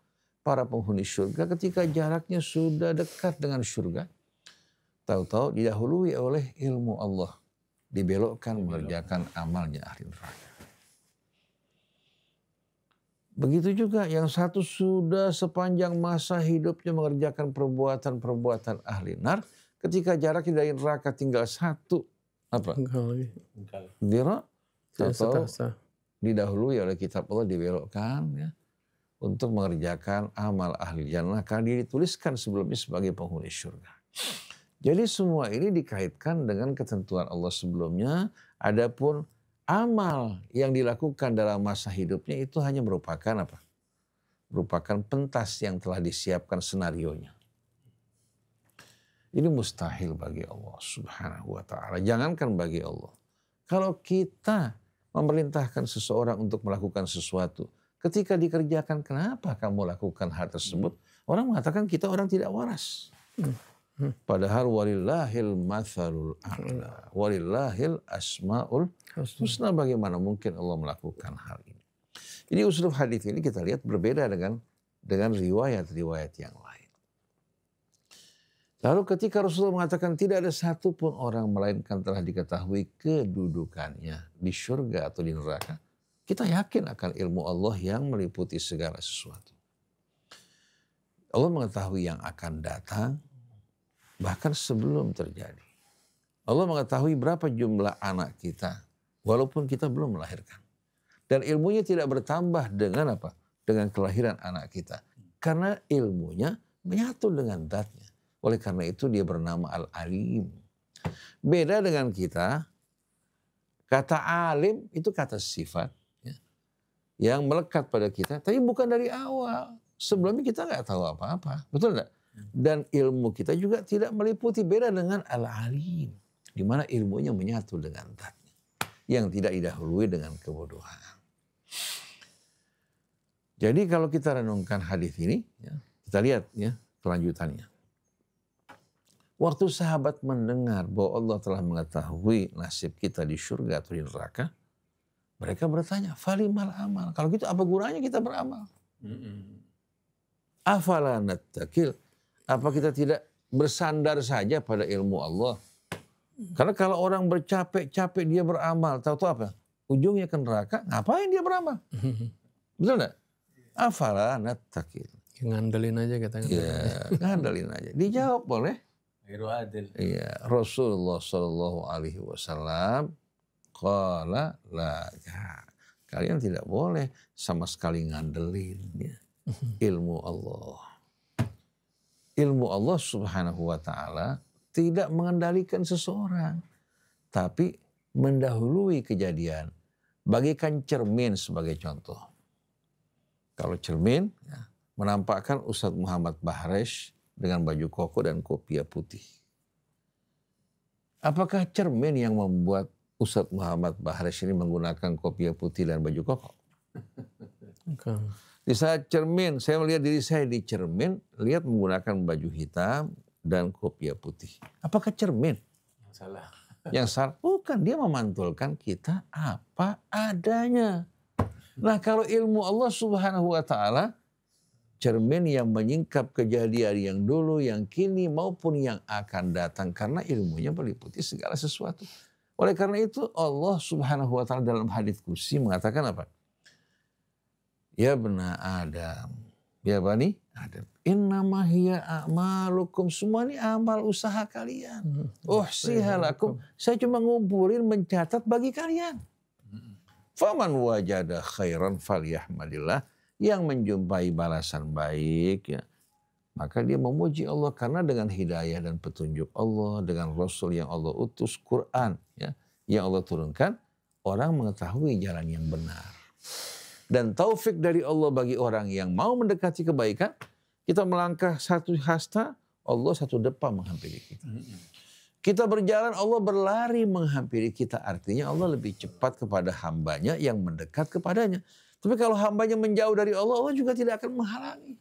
para penghuni surga ketika jaraknya sudah dekat dengan surga. Tahu-tahu didahului oleh ilmu Allah. Dibelokkan mengerjakan amalnya ahli neraka. Begitu juga yang satu sudah sepanjang masa hidupnya mengerjakan perbuatan-perbuatan ahli nar. Ketika jaraknya dari neraka tinggal satu dira, tahu-tahu didahului oleh kitab Allah, dibelokkan ya, untuk mengerjakan amal ahli jannah karena dia dituliskan sebelumnya sebagai penghuni surga. Jadi semua ini dikaitkan dengan ketentuan Allah sebelumnya. Adapun amal yang dilakukan dalam masa hidupnya itu hanya merupakan apa? Merupakan pentas yang telah disiapkan senarionya. Ini mustahil bagi Allah subhanahu wa ta'ala. Jangankan bagi Allah. Kalau kita memerintahkan seseorang untuk melakukan sesuatu, ketika dikerjakan, kenapa kamu lakukan hal tersebut? Orang mengatakan kita orang tidak waras. Padahal walillahil mathalul a'la, walillahil asma'ul husna. Bagaimana mungkin Allah melakukan hal ini? Jadi uslub hadis ini kita lihat berbeda dengan riwayat-riwayat yang lain. Lalu ketika Rasulullah mengatakan tidak ada satu pun orang melainkan telah diketahui kedudukannya di surga atau di neraka, kita yakin akan ilmu Allah yang meliputi segala sesuatu. Allah mengetahui yang akan datang, bahkan sebelum terjadi. Allah mengetahui berapa jumlah anak kita, walaupun kita belum melahirkan. Dan ilmunya tidak bertambah dengan apa? Dengan kelahiran anak kita. Karena ilmunya menyatu dengan zatnya. Oleh karena itu dia bernama Al-Alim. Beda dengan kita, kata alim itu kata sifat ya, yang melekat pada kita, tapi bukan dari awal. Sebelumnya kita nggak tahu apa-apa, betul nggak? Dan ilmu kita juga tidak meliputi, beda dengan Al-Alim, di mana ilmunya menyatu dengan zatnya, yang tidak didahului dengan kebodohan. Jadi kalau kita renungkan hadis ini, ya, kita lihat ya kelanjutannya. Waktu sahabat mendengar bahwa Allah telah mengetahui nasib kita di surga atau di neraka, mereka bertanya, falimal amal. Kalau gitu apa gunanya kita beramal? Afala nattakil. Apa kita tidak bersandar saja pada ilmu Allah? Karena kalau orang bercapek-capek dia beramal, tahu-tahu apa? Ujungnya ke neraka, ngapain dia beramal? Betul enggak? Afala nattakil. Ngandelin aja kita. Ya, ngandelin aja. Dijawab boleh. Iya, Rasulullah Shallallahu Alaihi Wasallam qala la, kalian tidak boleh sama sekali ngandelin ya, ilmu Allah. Ilmu Allah Subhanahu wa Ta'ala tidak mengendalikan seseorang, tapi mendahului kejadian. Bagikan cermin sebagai contoh. Kalau cermin ya, menampakkan Ustadz Muhammad Bahresh dengan baju koko dan kopiah putih. Apakah cermin yang membuat Ustadz Muhammad Bahresh ini menggunakan kopiah putih dan baju koko? Di saat cermin, saya melihat diri saya di cermin, lihat menggunakan baju hitam dan kopiah putih. Apakah cermin? Yang salah. Bukan, dia memantulkan kita apa adanya. Nah kalau ilmu Allah Subhanahu wa Ta'ala, cermin yang menyingkap kejadian yang dulu, yang kini maupun yang akan datang. Karena ilmunya meliputi segala sesuatu. Oleh karena itu Allah Subhanahu wa Ta'ala dalam hadits qudsi mengatakan apa? Ya bena Adam, ya bani Adam, innama hiya a'malukum, semua ini amal usaha kalian. Uhsihalakum, saya cuma ngumpulin, mencatat bagi kalian. Faman wajada khairan falyahmadillah, yang menjumpai balasan baik ya, maka dia memuji Allah karena dengan hidayah dan petunjuk Allah, dengan Rasul yang Allah utus, Quran ya, yang Allah turunkan, orang mengetahui jalan yang benar. Dan taufik dari Allah bagi orang yang mau mendekati kebaikan, kita melangkah satu hasta, Allah satu depa menghampiri kita. Kita berjalan, Allah berlari menghampiri kita. Artinya Allah lebih cepat kepada hambanya yang mendekat kepadanya. Tapi kalau hambanya menjauh dari Allah, Allah juga tidak akan menghalangi.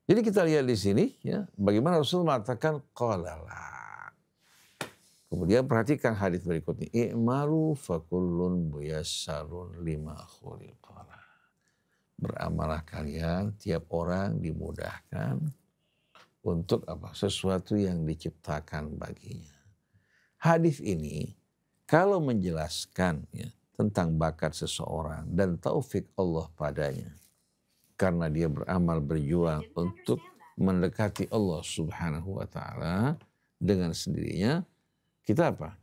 Jadi kita lihat di sini, ya, bagaimana Rasul mengatakan qalala. Kemudian perhatikan hadis berikutnya. I'malu fakullun muyassarun lima khuliqala. Beramalah kalian, tiap orang dimudahkan untuk apa? Sesuatu yang diciptakan baginya. Hadis ini kalau menjelaskan, ya, tentang bakat seseorang dan taufik Allah padanya, karena dia beramal berjuang untuk mendekati Allah Subhanahu wa taala, dengan sendirinya kita apa?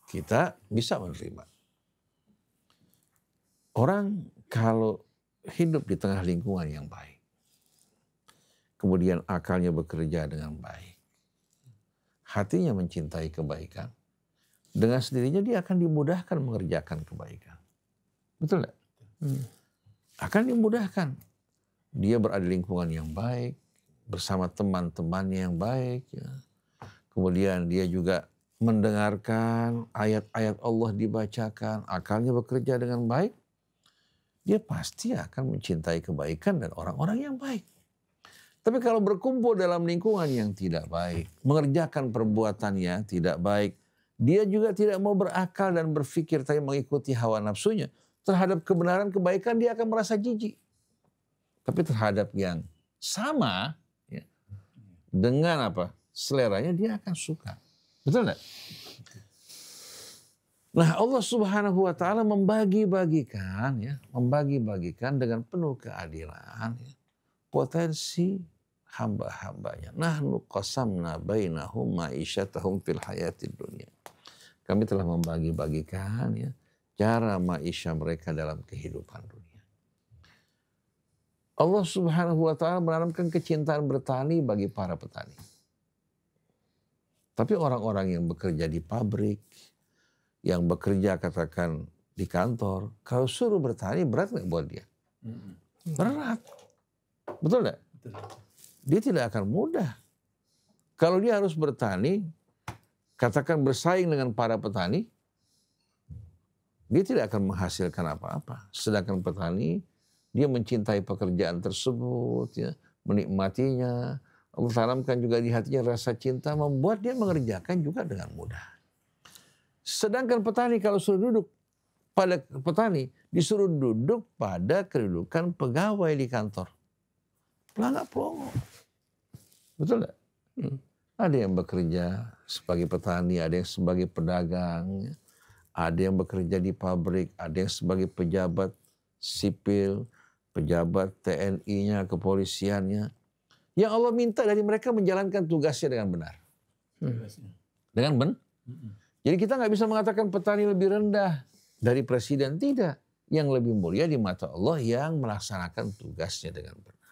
Kita bisa menerima. Orang kalau hidup di tengah lingkungan yang baik, kemudian akalnya bekerja dengan baik, hatinya mencintai kebaikan, dengan sendirinya dia akan dimudahkan mengerjakan kebaikan. Betul tidak? Akan dimudahkan. Dia berada di lingkungan yang baik, bersama teman-temannya yang baik. Ya. Kemudian dia juga mendengarkan ayat-ayat Allah dibacakan, akalnya bekerja dengan baik. Dia pasti akan mencintai kebaikan dan orang-orang yang baik. Tapi kalau berkumpul dalam lingkungan yang tidak baik, mengerjakan perbuatan yang tidak baik, dia juga tidak mau berakal dan berpikir tapi mengikuti hawa nafsunya. Terhadap kebenaran kebaikan dia akan merasa jijik. Tapi terhadap yang sama, ya, dengan apa? Seleranya dia akan suka. Betul tidak? Nah, Allah Subhanahu wa taala membagi-bagikan, ya, membagi-bagikan dengan penuh keadilan, ya, potensi hamba-hambanya. Nahnu qasamna bainahum ma'isyatahum fil hayatid dunya. Kami telah membagi-bagikan, ya, cara maisha mereka dalam kehidupan dunia. Allah Subhanahu wa taala menanamkan kecintaan bertani bagi para petani. Tapi orang-orang yang bekerja di pabrik, yang bekerja katakan di kantor, kalau suruh bertani berat nggak buat dia? Berat. Betul nggak? Dia tidak akan mudah. Kalau dia harus bertani, katakan bersaing dengan para petani, dia tidak akan menghasilkan apa-apa. Sedangkan petani, dia mencintai pekerjaan tersebut, ya, menikmatinya. Allah tanamkan juga di hatinya rasa cinta, membuat dia mengerjakan juga dengan mudah. Sedangkan petani kalau suruh duduk pada petani, disuruh duduk pada kedudukan pegawai di kantor. Pelangak pelongo. Betul tidak? Ada yang bekerja sebagai petani, ada yang sebagai pedagang, ada yang bekerja di pabrik, ada yang sebagai pejabat sipil, pejabat TNI-nya, kepolisiannya. Yang Allah minta dari mereka menjalankan tugasnya dengan benar. Dengan benar. Jadi kita nggak bisa mengatakan petani lebih rendah dari presiden. Tidak. Yang lebih mulia di mata Allah yang melaksanakan tugasnya dengan benar.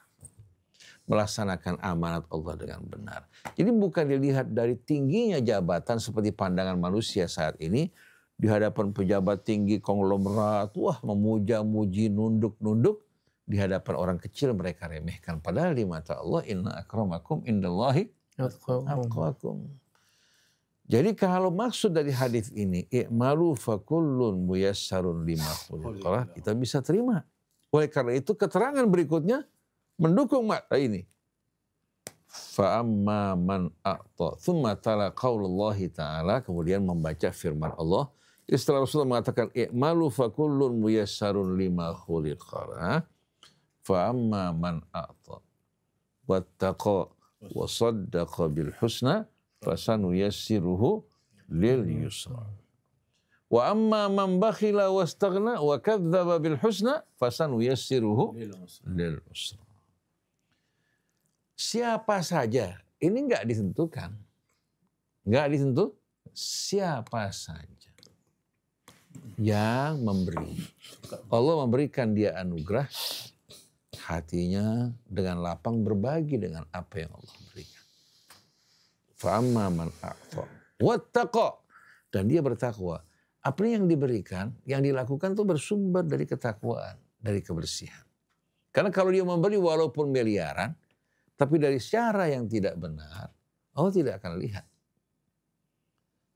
Melaksanakan amanat Allah dengan benar. Jadi bukan dilihat dari tingginya jabatan seperti pandangan manusia saat ini. Di hadapan pejabat tinggi konglomerat, wah memuja-muji, nunduk-nunduk. Di hadapan orang kecil mereka remehkan. Padahal di mata Allah, inna akramakum indallahi atqakum. Jadi kalau maksud dari hadis ini, i'malu fakullun muyassarun lima khuliqalah, kita bisa terima. Oleh karena itu keterangan berikutnya mendukung makna ini. Fa amma man a'ta, thumma tala qaulullahi ta'ala, kemudian membaca firman Allah. Setelah Rasulullah mengatakan i'malu fakullun muyassarun lima khuliqalah, fa amma man a'ta wattaqa wa saddaqa bil husna fasanuyassiruhu lil yusra. Wa amma man bakhila wastaghna wa kadzdzaba bil husna fasanuyassiruhu lil usra. Siapa saja, ini enggak ditentukan. Enggak ditentu, siapa saja yang memberi. Allah memberikan dia anugerah, hatinya dengan lapang berbagi dengan apa yang Allah berikan. Fa'amma man a'ta wattaqa, dan dia bertakwa. Apa yang diberikan, yang dilakukan itu bersumber dari ketakwaan, dari kebersihan. Karena kalau dia memberi walaupun miliaran, tapi dari cara yang tidak benar, Allah tidak akan lihat.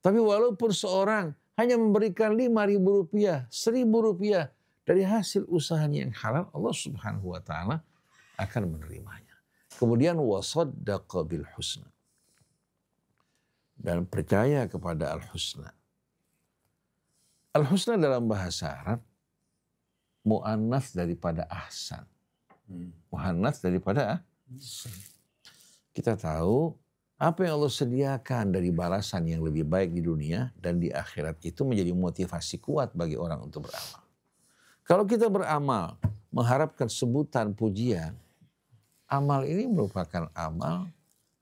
Tapi walaupun seorang hanya memberikan 5.000 rupiah, 1.000 rupiah dari hasil usahanya yang halal, Allah Subhanahu wa taala akan menerimanya. Kemudian wasaddaqa bil husna. Dan percaya kepada al-husna. Al-husna dalam bahasa Arab mu'annats daripada ahsan. Mu'annats daripada ahsan. Kita tahu apa yang Allah sediakan dari balasan yang lebih baik di dunia dan di akhirat itu menjadi motivasi kuat bagi orang untuk beramal. Kalau kita beramal mengharapkan sebutan pujian, amal ini merupakan amal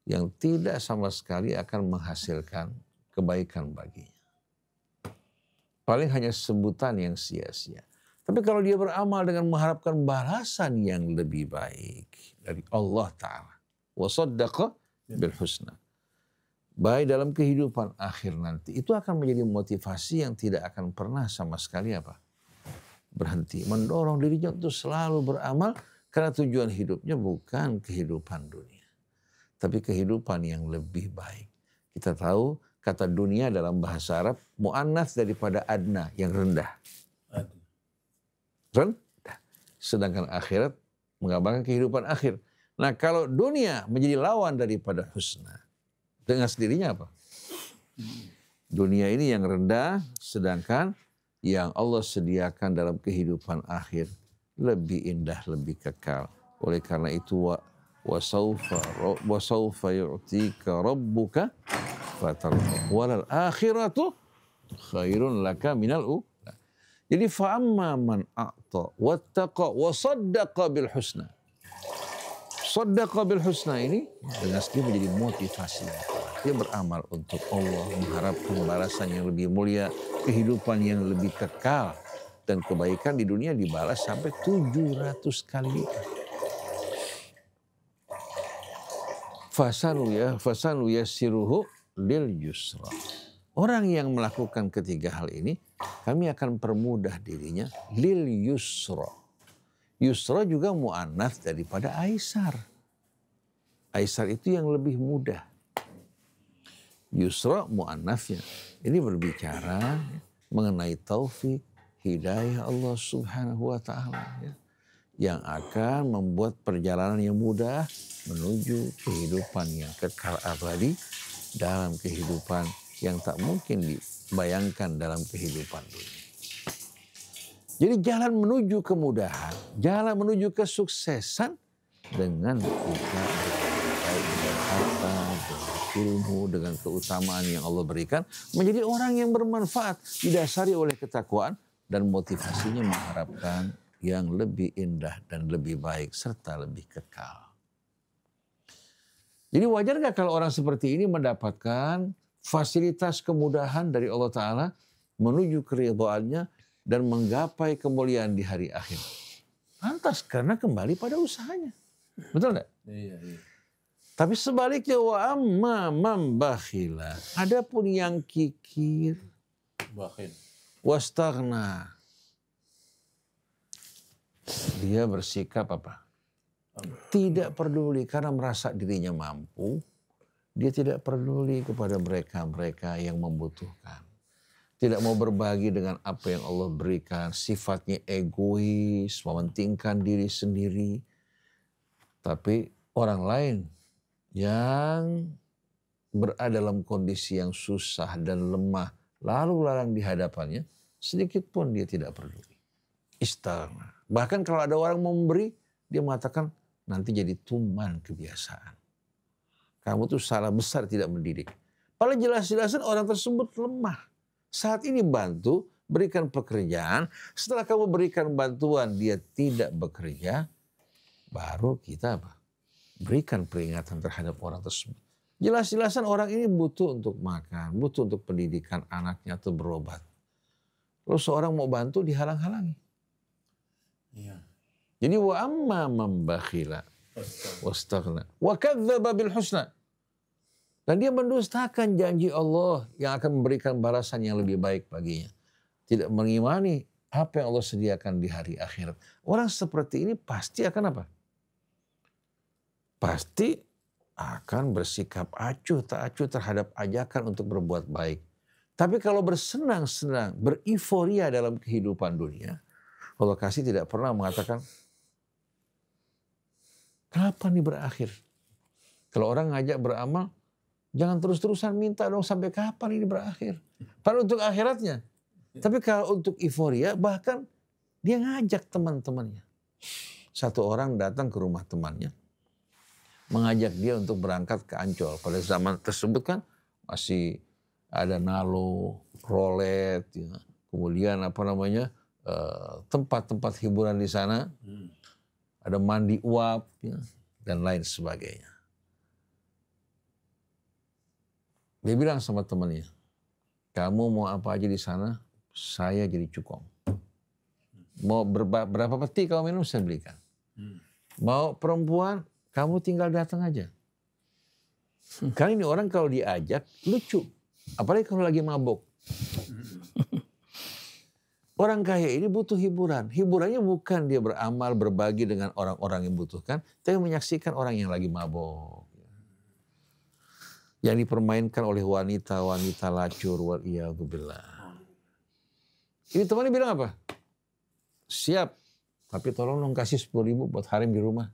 yang tidak sama sekali akan menghasilkan kebaikan baginya. Paling hanya sebutan yang sia-sia. Tapi kalau dia beramal dengan mengharapkan balasan yang lebih baik dari Allah Ta'ala. Wasaddaqa bil husna. Baik dalam kehidupan akhir nanti. Itu akan menjadi motivasi yang tidak akan pernah sama sekali berhenti. Mendorong dirinya untuk selalu beramal. Karena tujuan hidupnya bukan kehidupan dunia. Tapi kehidupan yang lebih baik. Kita tahu kata dunia dalam bahasa Arab mu'annats daripada adna yang rendah. Rendah. Sedangkan akhirat menggambarkan kehidupan akhir. Nah kalau dunia menjadi lawan daripada husna. Dengan sendirinya apa? Dunia ini yang rendah, sedangkan yang Allah sediakan dalam kehidupan akhir lebih indah, lebih kekal. Oleh karena itu wasaufa yu'tika rabbuka fatarda walal akhiratu khairun laka minal ula. Jadi fa'amma man a'ta wattaqa wasaddaqa bil husna. Saddaqa bil husna ini dengan sendiri menjadi motivasi. Dia beramal untuk Allah, mengharapkan balasan yang lebih mulia, kehidupan yang lebih kekal. Dan kebaikan di dunia dibalas sampai 700 kali lipat. Fasanu yassiruhu lil yusra. Orang yang melakukan ketiga hal ini, kami akan permudah dirinya lil yusra. Yusra juga mu'annats daripada aisar. Aisar itu yang lebih mudah. Yusra mu'annatsnya. Ini berbicara mengenai taufik, hidayah Allah Subhanahu wa taala ya, yang akan membuat perjalanan yang mudah menuju kehidupan yang kekal abadi dalam kehidupan yang tak mungkin dibayangkan dalam kehidupan dunia. Jadi jalan menuju kemudahan, jalan menuju kesuksesan dengan kita baik dengan harta, dengan ilmu, dengan keutamaan yang Allah berikan, menjadi orang yang bermanfaat, didasari oleh ketakwaan dan motivasinya mengharapkan yang lebih indah dan lebih baik serta lebih kekal. Jadi wajar nggak kalau orang seperti ini mendapatkan fasilitas kemudahan dari Allah Ta'ala menuju keridhaannya dan menggapai kemuliaan di hari akhir? Pantas karena kembali pada usahanya. Betul enggak? Iya. Tapi sebaliknya wa amma man bakhila. Adapun yang kikir, Bakhil. wastaghna. Dia bersikap apa? Tidak peduli karena merasa dirinya mampu. Dia tidak peduli kepada mereka-mereka yang membutuhkan. Tidak mau berbagi dengan apa yang Allah berikan. Sifatnya egois, mementingkan diri sendiri. Tapi orang lain yang berada dalam kondisi yang susah dan lemah, lalu lalang di hadapannya, sedikit pun dia tidak peduli. Istaghna. Bahkan kalau ada orang memberi, dia mengatakan nanti jadi tuman kebiasaan. Kamu tuh salah besar tidak mendidik. Padahal jelas-jelasan orang tersebut lemah. Saat ini bantu, berikan pekerjaan. Setelah kamu berikan bantuan, dia tidak bekerja. Baru kita berikan peringatan terhadap orang tersebut. Jelas-jelasan orang ini butuh untuk makan, butuh untuk pendidikan anaknya atau berobat. Lalu seorang mau bantu dihalang-halangi. Iya. Jadi wa amma man bakhila wastaghna wa kadzdzaba bil husna. Dan dia mendustakan janji Allah yang akan memberikan balasan yang lebih baik baginya. Tidak mengimani apa yang Allah sediakan di hari akhirat. Orang seperti ini pasti akan apa? Pasti akan bersikap acuh tak acuh terhadap ajakan untuk berbuat baik. Tapi kalau bersenang-senang, beriforia dalam kehidupan dunia, Allah kasih tidak pernah mengatakan, kapan nih berakhir? Kalau orang ngajak beramal, jangan terus-terusan minta dong sampai kapan ini berakhir. Padahal untuk akhiratnya. Tapi kalau untuk euforia, bahkan dia ngajak teman-temannya. Satu orang datang ke rumah temannya, mengajak dia untuk berangkat ke Ancol. Pada zaman tersebut kan masih ada nalo, rolet, ya. Kemudian tempat-tempat hiburan di sana, ada mandi uap, ya, dan lain sebagainya. Dia bilang sama temannya, kamu mau apa aja di sana, saya jadi cukong. Mau berapa peti kamu minum, saya belikan. Mau perempuan, kamu tinggal datang aja. Karena ini orang kalau diajak, lucu. Apalagi kalau lagi mabuk. Orang kaya ini butuh hiburan. Hiburannya bukan dia beramal, berbagi dengan orang-orang yang butuhkan, tapi menyaksikan orang yang lagi mabuk. Yang dipermainkan oleh wanita-wanita lacur. Waliyahzubillah. Ini temannya bilang apa? Siap, tapi tolong dong kasih 10.000 buat harim di rumah.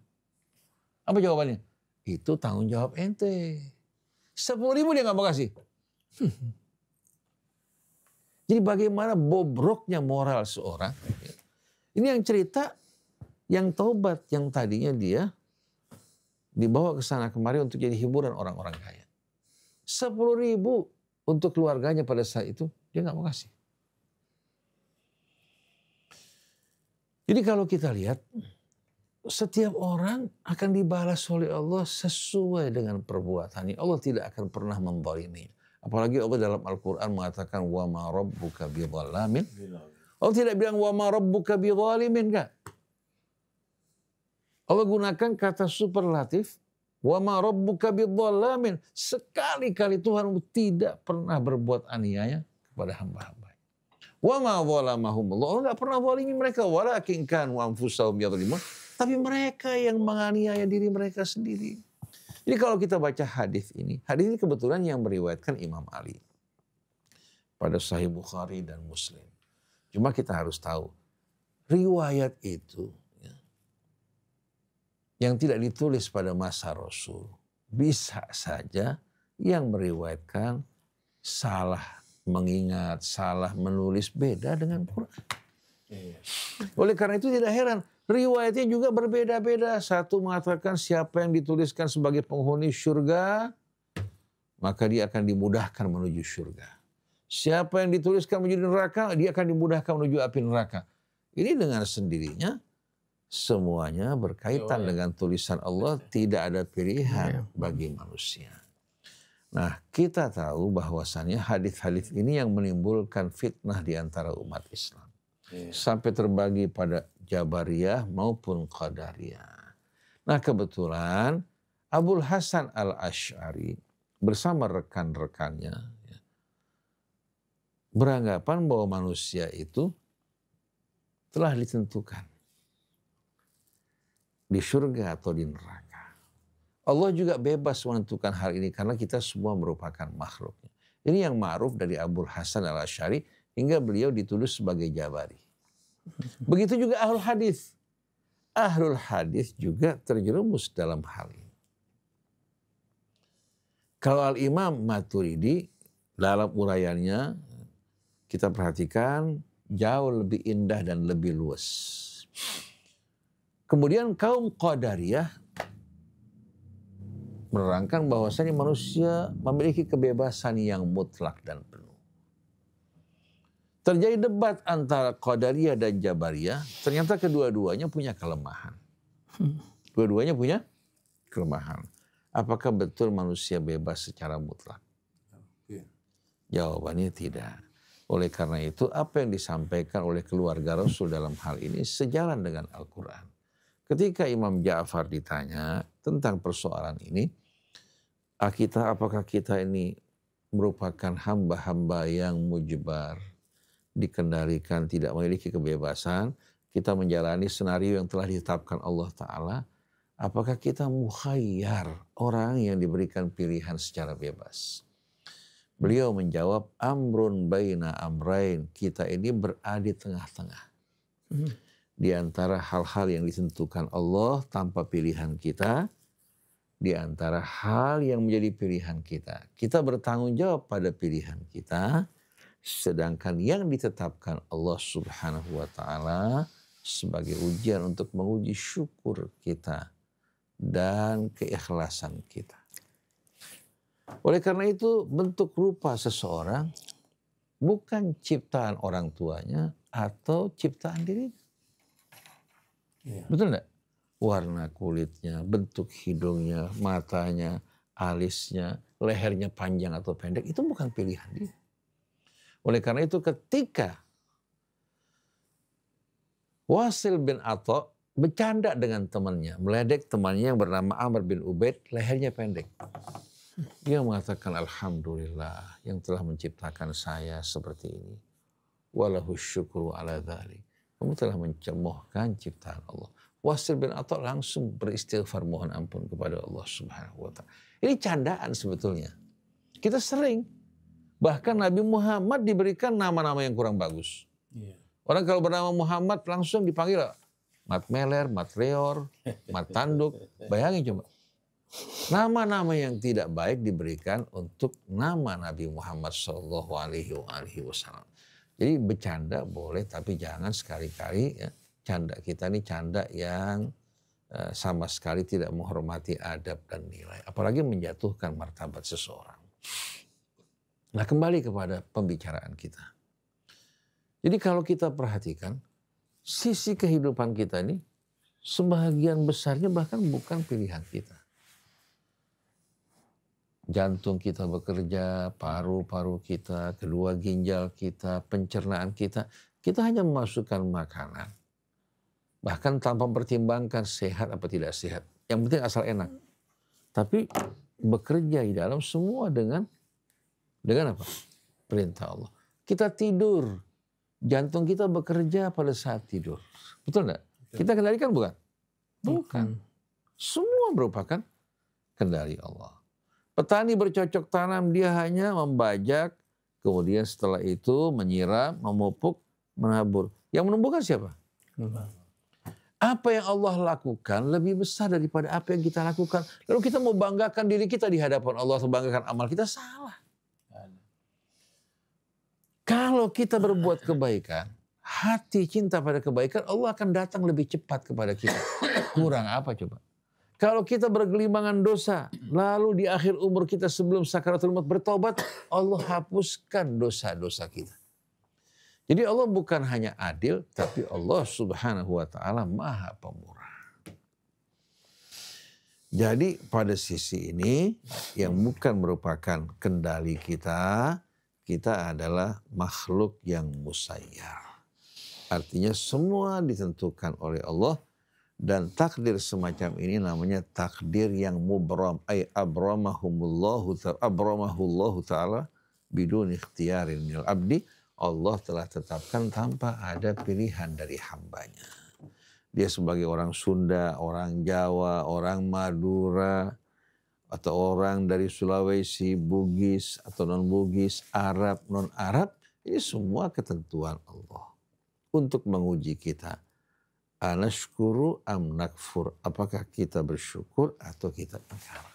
Apa jawabannya? Itu tanggung jawab ente. 10.000 dia gak mau kasih. Jadi bagaimana bobroknya moral seorang. Ini yang cerita, yang taubat, yang tadinya dia dibawa ke sana kemari untuk jadi hiburan orang-orang kaya. 10.000 untuk keluarganya pada saat itu, dia gak mau kasih. Jadi kalau kita lihat, setiap orang akan dibalas oleh Allah sesuai dengan perbuatannya. Allah tidak akan pernah menzalimi. Apalagi Allah dalam Al-Quran mengatakan, wa ma rabbuka bidzalamin. Allah tidak bilang, wa ma rabbuka bidzalimin, enggak. Allah gunakan kata superlatif, wa ma rabbuka bidzalamin. Sekali-kali Tuhan tidak pernah berbuat aniaya kepada hamba-hamba. Wa ma zalamahumullah. Allah enggak pernah zalimi mereka, walakin kanu anfusahum yadzlimun. Tapi mereka yang menganiaya diri mereka sendiri. Jadi kalau kita baca hadis ini kebetulan yang meriwayatkan Imam Ali pada Sahih Bukhari dan Muslim. Cuma kita harus tahu, riwayat itu ya, yang tidak ditulis pada masa Rasul, bisa saja yang meriwayatkan salah mengingat, salah menulis, beda dengan Quran. Oleh karena itu tidak heran, riwayatnya juga berbeda-beda. Satu mengatakan siapa yang dituliskan sebagai penghuni surga, maka dia akan dimudahkan menuju surga. Siapa yang dituliskan menuju neraka, dia akan dimudahkan menuju api neraka. Ini dengan sendirinya semuanya berkaitan dengan tulisan Allah, tidak ada pilihan bagi manusia. Nah, kita tahu bahwasannya hadis-hadis ini yang menimbulkan fitnah di antara umat Islam. Sampai terbagi pada Jabariyah maupun Qadariyah. Nah kebetulan Abul Hasan al-Asy'ari bersama rekan-rekannya beranggapan bahwa manusia itu telah ditentukan di surga atau di neraka. Allah juga bebas menentukan hal ini karena kita semua merupakan makhluknya. Ini yang ma'ruf dari Abul Hasan al-Asy'ari hingga beliau ditulis sebagai Jabari. Begitu juga ahlul hadis. Ahlul hadis juga terjerumus dalam hal ini. Kalau Al-Imam Maturidi dalam uraiannya kita perhatikan jauh lebih indah dan lebih luas. Kemudian kaum Qadariyah menerangkan bahwasanya manusia memiliki kebebasan yang mutlak dan penuh. Terjadi debat antara Qadariyah dan Jabariyah. Ternyata kedua-duanya punya kelemahan. Dua-duanya punya kelemahan. Apakah betul manusia bebas secara mutlak? Jawabannya tidak. Oleh karena itu, apa yang disampaikan oleh keluarga Rasul dalam hal ini sejalan dengan Al-Quran. Ketika Imam Ja'far ditanya tentang persoalan ini, apakah kita ini merupakan hamba-hamba yang mujbar, dikendalikan, tidak memiliki kebebasan, kita menjalani senario yang telah ditetapkan Allah Ta'ala, Apakah kita mukhayyar, orang yang diberikan pilihan secara bebas? Beliau menjawab, amrun baina amrain. Kita ini berada di tengah-tengah. Di antara hal-hal yang ditentukan Allah tanpa pilihan kita, di antara hal yang menjadi pilihan kita. Kita bertanggung jawab pada pilihan kita, sedangkan yang ditetapkan Allah Subhanahu wa Ta'ala sebagai ujian untuk menguji syukur kita dan keikhlasan kita. Oleh karena itu, bentuk rupa seseorang bukan ciptaan orang tuanya atau ciptaan dirinya. Ya. Betul enggak? Warna kulitnya, bentuk hidungnya, matanya, alisnya, lehernya panjang atau pendek, itu bukan pilihan dia. Oleh karena itu, ketika Wasil bin Atha bercanda dengan temannya, meledek temannya yang bernama Amr bin Ubaid, lehernya pendek. Dia mengatakan, alhamdulillah yang telah menciptakan saya seperti ini. Walahu syukru ala dhalik. Kamu telah mencemohkan ciptaan Allah. Wasil bin Atha langsung beristighfar mohon ampun kepada Allah Subhanahu wa Ta'ala. Ini candaan sebetulnya. Kita sering. Bahkan Nabi Muhammad diberikan nama-nama yang kurang bagus. Yeah. Orang kalau bernama Muhammad langsung dipanggil Mat Meler, Mat Reor, Mat Tanduk. Bayangin coba. Nama-nama yang tidak baik diberikan untuk nama Nabi Muhammad SAW. Jadi bercanda boleh, tapi jangan sekali-kali ya, canda kita ini canda yang sama sekali tidak menghormati adab dan nilai. Apalagi menjatuhkan martabat seseorang. Nah, kembali kepada pembicaraan kita. Jadi kalau kita perhatikan, sisi kehidupan kita ini sebagian besarnya bahkan bukan pilihan kita. Jantung kita bekerja, paru-paru kita, kedua ginjal kita, pencernaan kita. Kita hanya memasukkan makanan. Bahkan tanpa mempertimbangkan sehat apa tidak sehat. Yang penting asal enak. Tapi bekerja di dalam semua dengan apa? Perintah Allah. Kita tidur. Jantung kita bekerja pada saat tidur. Betul enggak? Kita kendalikan bukan? Bukan. Semua merupakan kendali Allah. Petani bercocok tanam, dia hanya membajak, kemudian setelah itu menyiram, memupuk, menabur. Yang menumbuhkan siapa? Apa yang Allah lakukan lebih besar daripada apa yang kita lakukan. Lalu kita mau banggakan diri kita di hadapan Allah atau banggakan amal kita, salah. Kalau kita berbuat kebaikan, hati cinta pada kebaikan, Allah akan datang lebih cepat kepada kita. Kurang apa coba? Kalau kita bergelimbangan dosa, lalu di akhir umur kita sebelum sakaratul maut bertobat, Allah hapuskan dosa-dosa kita. Jadi Allah bukan hanya adil, tapi Allah Subhanahu wa Ta'ala Maha Pemurah. Jadi pada sisi ini yang bukan merupakan kendali kita, kita adalah makhluk yang musayyar. Artinya semua ditentukan oleh Allah. Dan takdir semacam ini namanya takdir yang mubram. Ay abramahullahu ta'ala bidun ikhtiyarin minal abdi. Allah telah tetapkan tanpa ada pilihan dari hambanya. Dia sebagai orang Sunda, orang Jawa, orang Madura, atau orang dari Sulawesi, Bugis atau non-Bugis, Arab, non-Arab. Ini semua ketentuan Allah. Untuk menguji kita. Anashkuru am nakfur. Apakah kita bersyukur atau kita ingkar.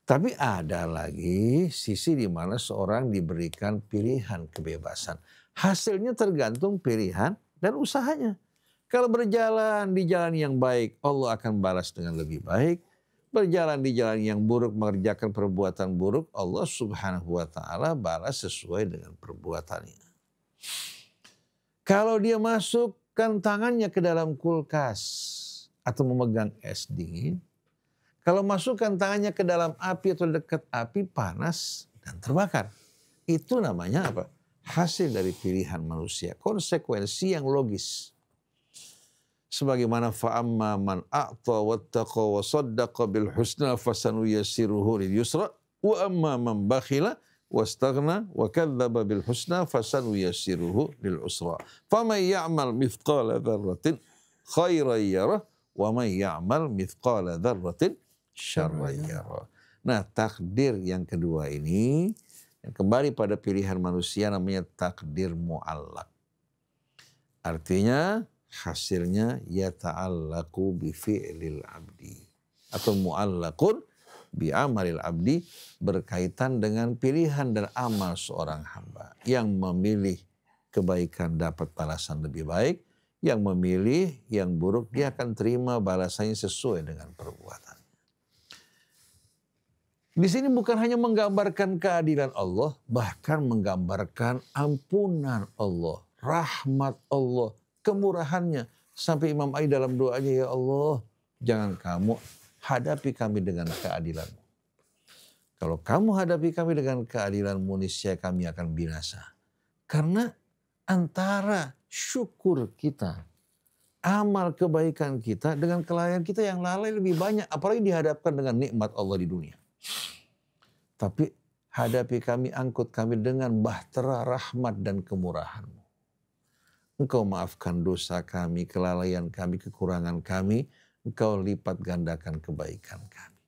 Tapi ada lagi sisi di mana seorang diberikan pilihan kebebasan. Hasilnya tergantung pilihan dan usahanya. Kalau berjalan di jalan yang baik, Allah akan balas dengan lebih baik. Berjalan di jalan yang buruk, mengerjakan perbuatan buruk, Allah Subhanahu wa Ta'ala balas sesuai dengan perbuatannya. Kalau dia masukkan tangannya ke dalam kulkas atau memegang es dingin, kalau masukkan tangannya ke dalam api atau dekat api, panas dan terbakar. Itu namanya apa? Hasil dari pilihan manusia. Konsekuensi yang logis. Sebagaimana fa'amma man a'ta wattaqa wa saddaqa bil husna fasanuyassiruhu lil yusra wa amma man bakhila wastaghna wa kadzdzaba bil husna fasanuyassiruhu lil usra. Faman ya'mal mithqala dzarratin khairan yarah wa may ya'mal mithqala dzarratin syarran yarah. Nah, takdir yang kedua ini yang kembali pada pilihan manusia namanya takdir mu'allaq. Artinya hasilnya yata'allaqu bi fi'lil abdi atau mu'allaqun bi amalil abdi, berkaitan dengan pilihan dan amal seorang hamba. Yang memilih kebaikan dapat balasan lebih baik, yang memilih yang buruk dia akan terima balasannya sesuai dengan perbuatan. Di sini bukan hanya menggambarkan keadilan Allah, bahkan menggambarkan ampunan Allah, rahmat Allah, kemurahannya. Sampai Imam Ali dalam doanya, ya Allah, jangan kamu hadapi kami dengan keadilan-Mu. Kalau kamu hadapi kami dengan keadilan-Mu, niscaya kami akan binasa. Karena antara syukur kita, amal kebaikan kita dengan kelalaian kita yang lalai lebih banyak. Apalagi dihadapkan dengan nikmat Allah di dunia. Tapi hadapi kami, angkut kami dengan bahtera rahmat dan kemurahan-Mu. Engkau maafkan dosa kami, kelalaian kami, kekurangan kami. Engkau lipat gandakan kebaikan kami.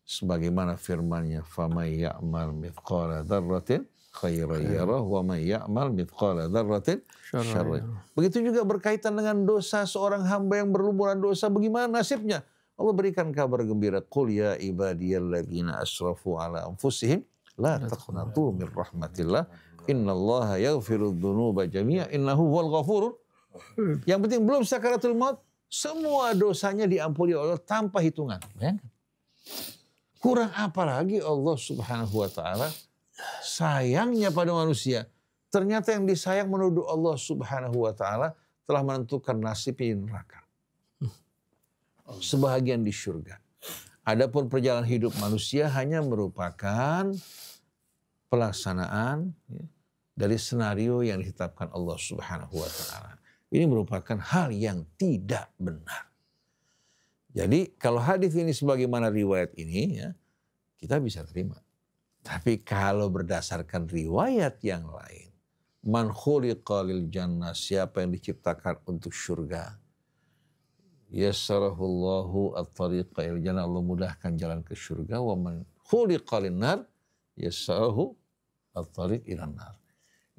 Sebagaimana firman-Nya, "Famay ya'mal mithqala dzarratin khairan yarah wa may ya'mal mithqala dzarratin syarran yarah." Begitu juga berkaitan dengan dosa seorang hamba yang berlumuran dosa, bagaimana nasibnya? Allah berikan kabar gembira, "Qul ya ibadiyalladzina asrafu ala anfusihim la taqnatu min rahmatillah innallaha yaghfirudz dzunuba jami'a innahu huwal ghafurur." Yang penting belum sakaratul maut, semua dosanya diampuni Allah tanpa hitungan. Kurang apa lagi Allah Subhanahu wa taala sayangnya pada manusia. Ternyata yang disayang menuduh Allah Subhanahu wa taala telah menentukan nasibnya di neraka. Sebahagian di surga. Adapun perjalanan hidup manusia hanya merupakan pelaksanaan dari senario yang ditetapkan Allah Subhanahu wa taala. Ini merupakan hal yang tidak benar. Jadi kalau hadis ini sebagaimana riwayat ini ya, kita bisa terima. Tapi kalau berdasarkan riwayat yang lain, man khuliqa lil jannah, siapa yang diciptakan untuk surga, yassarahullahu at-tariqa il jannah, Allah mudahkan jalan ke surga. Wa man khuliqa lin nar yassarahu at-tariq ilan nar.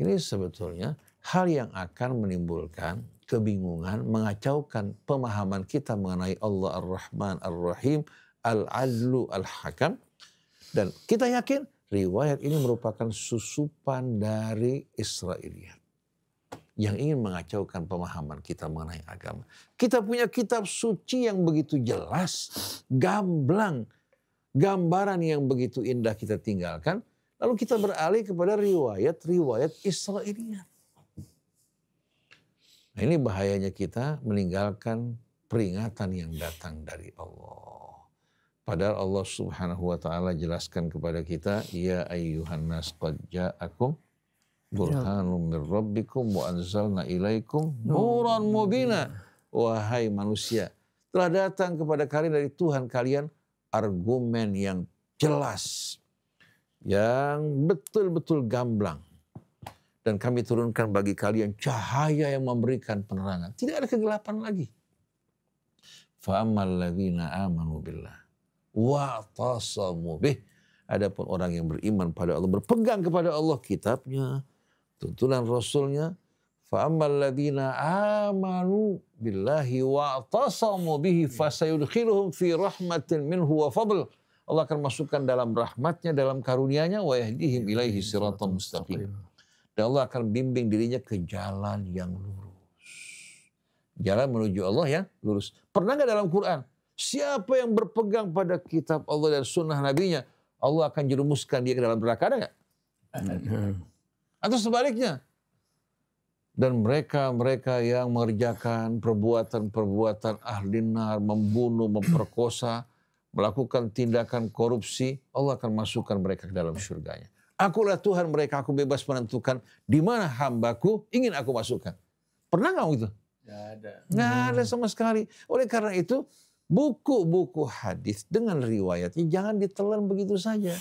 Ini sebetulnya hal yang akan menimbulkan kebingungan, mengacaukan pemahaman kita mengenai Allah Ar-Rahman Ar-Rahim, Al-Adlu Al-Hakam. Dan kita yakin riwayat ini merupakan susupan dari Israiliyat yang ingin mengacaukan pemahaman kita mengenai agama. Kita punya kitab suci yang begitu jelas, gamblang, gambaran yang begitu indah kita tinggalkan, lalu kita beralih kepada riwayat-riwayat Israiliyat. Nah, ini bahayanya kita meninggalkan peringatan yang datang dari Allah. Padahal Allah Subhanahu wa taala jelaskan kepada kita, ya ayyuhan nas qad ja'akum burhanum min rabbikum wa anzalna ilaikum nuran mubina. Wahai manusia, telah datang kepada kalian dari Tuhan kalian argumen yang jelas, yang betul-betul gamblang. Dan kami turunkan bagi kalian cahaya yang memberikan penerangan. Tidak ada kegelapan lagi. Fa'ammal ladzina amanu billah wa'tasamu bih. Adapun orang yang beriman pada Allah, berpegang kepada Allah, kitabnya, tuntunan Rasulnya. Fa'ammal ladzina amanu billahi wa'tasamu bihi fasayudkhiluhum fi rahmatin minhu wa fadl. Allah akan masukkan dalam rahmatnya, dalam karunia-Nya, wa yahdihim ilaihi siratan mustaqim. Dan Allah akan bimbing dirinya ke jalan yang lurus. Jalan menuju Allah yang lurus. Pernah nggak dalam Quran? Siapa yang berpegang pada kitab Allah dan sunnah Nabi-Nya, Allah akan jerumuskan dia ke dalam neraka, ada nggak? Atau sebaliknya. Dan mereka yang mengerjakan perbuatan-perbuatan ahli nar, membunuh, memperkosa, melakukan tindakan korupsi, Allah akan masukkan mereka ke dalam surganya. Akulah Tuhan mereka, aku bebas menentukan di mana hambaku ingin aku masukkan. Pernah nggak itu? Nggak ada. Nggak ada sama sekali. Oleh karena itu, buku-buku hadis dengan riwayatnya jangan ditelan begitu saja.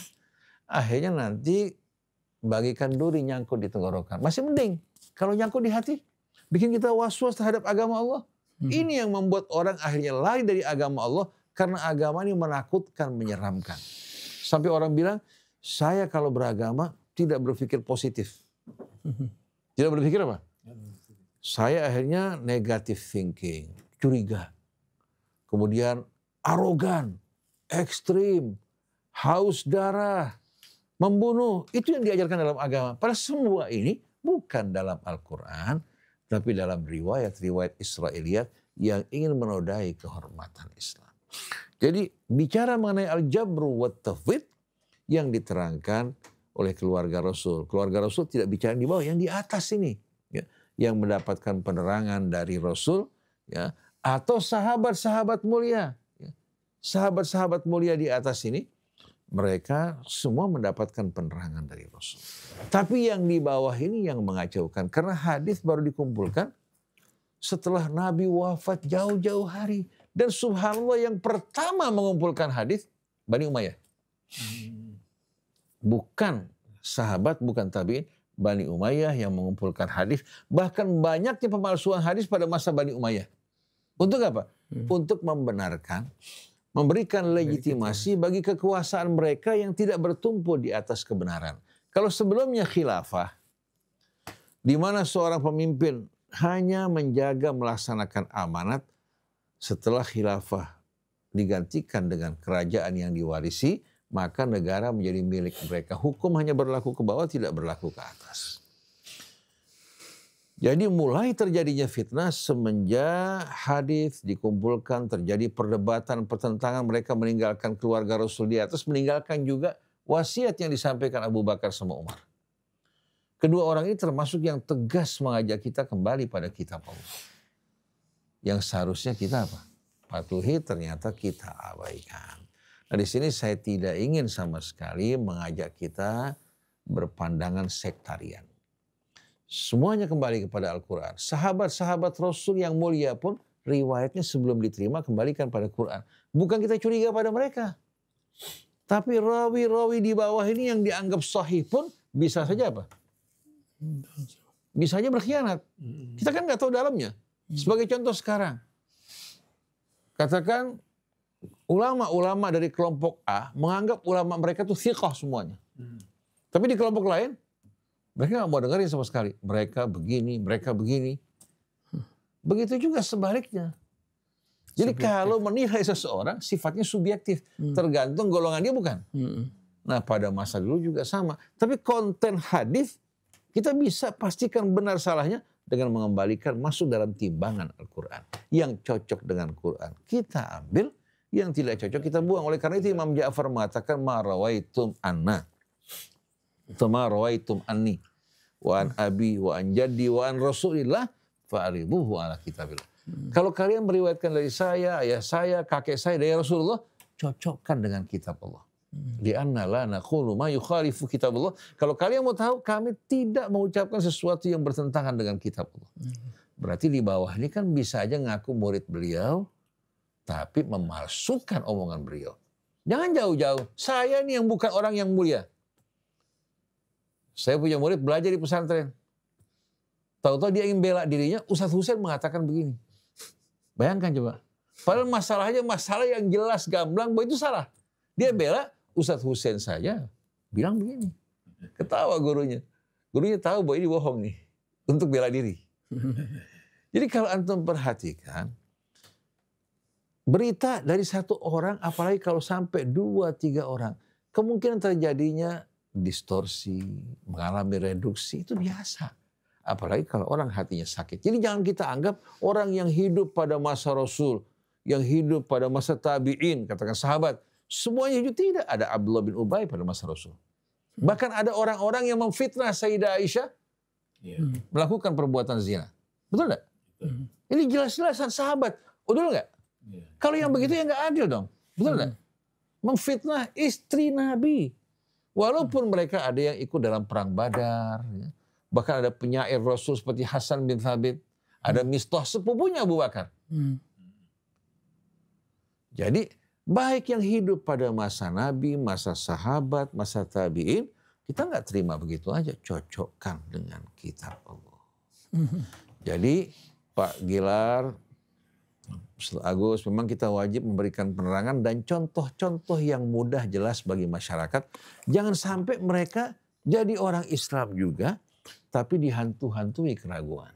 Akhirnya nanti bagikan duri nyangkut di tenggorokan. Masih mending kalau nyangkut di hati, bikin kita was-was terhadap agama Allah. Ini yang membuat orang akhirnya lari dari agama Allah karena agama ini menakutkan, menyeramkan. Sampai orang bilang, saya kalau beragama tidak berpikir positif. Tidak berpikir apa? Saya akhirnya negative thinking, curiga. Kemudian arogan, ekstrim, haus darah, membunuh. Itu yang diajarkan dalam agama. Padahal semua ini bukan dalam Al-Quran, tapi dalam riwayat-riwayat Israiliyat yang ingin menodai kehormatan Islam. Jadi bicara mengenai al-jabru wa tafwid yang diterangkan oleh keluarga Rasul. Keluarga Rasul tidak bicara di bawah, yang di atas ini. Ya, yang mendapatkan penerangan dari Rasul, ya, atau sahabat-sahabat mulia. Ya. Sahabat-sahabat mulia di atas ini, mereka semua mendapatkan penerangan dari Rasul. Tapi yang di bawah ini yang mengacaukan. Karena hadis baru dikumpulkan setelah Nabi wafat jauh-jauh hari. Dan subhanallah yang pertama mengumpulkan hadis Bani Umayyah. Bukan sahabat, bukan tabi'in. Bani Umayyah yang mengumpulkan hadis. Bahkan banyaknya pemalsuan hadis pada masa Bani Umayyah. Untuk apa? Untuk membenarkan, memberikan legitimasi bagi kekuasaan mereka yang tidak bertumpu di atas kebenaran. Kalau sebelumnya khilafah, di mana seorang pemimpin hanya menjaga melaksanakan amanat, setelah khilafah digantikan dengan kerajaan yang diwarisi, maka negara menjadi milik mereka. Hukum hanya berlaku ke bawah, tidak berlaku ke atas. Jadi mulai terjadinya fitnah semenjak hadis dikumpulkan, terjadi perdebatan, pertentangan, mereka meninggalkan keluarga Rasul di atas, meninggalkan juga wasiat yang disampaikan Abu Bakar sama Umar. Kedua orang ini termasuk yang tegas mengajak kita kembali pada kitab Allah. Yang seharusnya kita apa? Patuhi, ternyata kita abaikan. Nah di sini saya tidak ingin sama sekali mengajak kita berpandangan sektarian. Semuanya kembali kepada Al-Quran. Sahabat-sahabat Rasul yang mulia pun riwayatnya sebelum diterima kembalikan pada Quran. Bukan kita curiga pada mereka. Tapi rawi-rawi di bawah ini yang dianggap sahih pun bisa saja apa? Bisa saja berkhianat. Kita kan nggak tahu dalamnya. Sebagai contoh sekarang. Katakan ulama-ulama dari kelompok A menganggap ulama mereka itu thiqah semuanya. Tapi di kelompok lain, mereka nggak mau dengerin sama sekali. Mereka begini, mereka begini. Begitu juga sebaliknya. Jadi kalau menilai seseorang sifatnya subjektif. Tergantung golongan dia bukan. Nah pada masa dulu juga sama. Tapi konten hadis kita bisa pastikan benar salahnya dengan mengembalikan masuk dalam timbangan Al-Quran. Yang cocok dengan Quran kita ambil, yang tidak cocok kita buang. Oleh karena itu Imam Ja'far mengatakan ma rawaitum anna. Ma rawaitum anni. Wa an abi wa an jaddi wa an rasulillah fa'aribuhu ala kitabillah. Kalau kalian meriwayatkan dari saya, ayah saya, kakek saya, dari Rasulullah, cocokkan dengan kitab Allah. Li'anna la naqulu ma yukhalifu kitabullah. Kalau kalian mau tahu, kami tidak mengucapkan sesuatu yang bertentangan dengan kitab Allah. Berarti di bawah ini kan bisa aja ngaku murid beliau, tapi memalsukan omongan beliau. Jangan jauh-jauh. Saya nih yang bukan orang yang mulia. Saya punya murid belajar di pesantren. Tahu-tahu dia ingin bela dirinya, Ustadz Husain mengatakan begini. Bayangkan coba. Padahal masalahnya masalah yang jelas gamblang bahwa itu salah. Dia bela Ustadz Husain saja bilang begini. Ketawa gurunya. Gurunya tahu bahwa ini bohong nih. Untuk bela diri. Jadi kalau antum perhatikan. Berita dari satu orang apalagi kalau sampai 2-3 orang. Kemungkinan terjadinya distorsi, mengalami reduksi itu biasa. Apalagi kalau orang hatinya sakit. Jadi jangan kita anggap orang yang hidup pada masa Rasul. Yang hidup pada masa tabi'in. Katakan sahabat. Semuanya hidup tidak. Ada Abdullah bin Ubay pada masa Rasul. Bahkan ada orang-orang yang memfitnah Sayyidah Aisyah. Melakukan perbuatan zina. Betul enggak? Ini jelas-jelasan sahabat. Betul enggak? Kalau yang begitu ya enggak adil dong. Betul enggak? Memfitnah istri Nabi. Walaupun mereka ada yang ikut dalam perang Badar. Ya. Bahkan ada penyair Rasul seperti Hasan bin Thabit. Ada Mistah sepupunya Abu Bakar. Jadi baik yang hidup pada masa Nabi, masa sahabat, masa tabi'in. Kita nggak terima begitu aja. Cocokkan dengan kitab Allah. Jadi Pak Gilar, Ustaz Agus, memang kita wajib memberikan penerangan dan contoh-contoh yang mudah jelas bagi masyarakat. Jangan sampai mereka jadi orang Islam juga, tapi dihantu-hantui keraguan.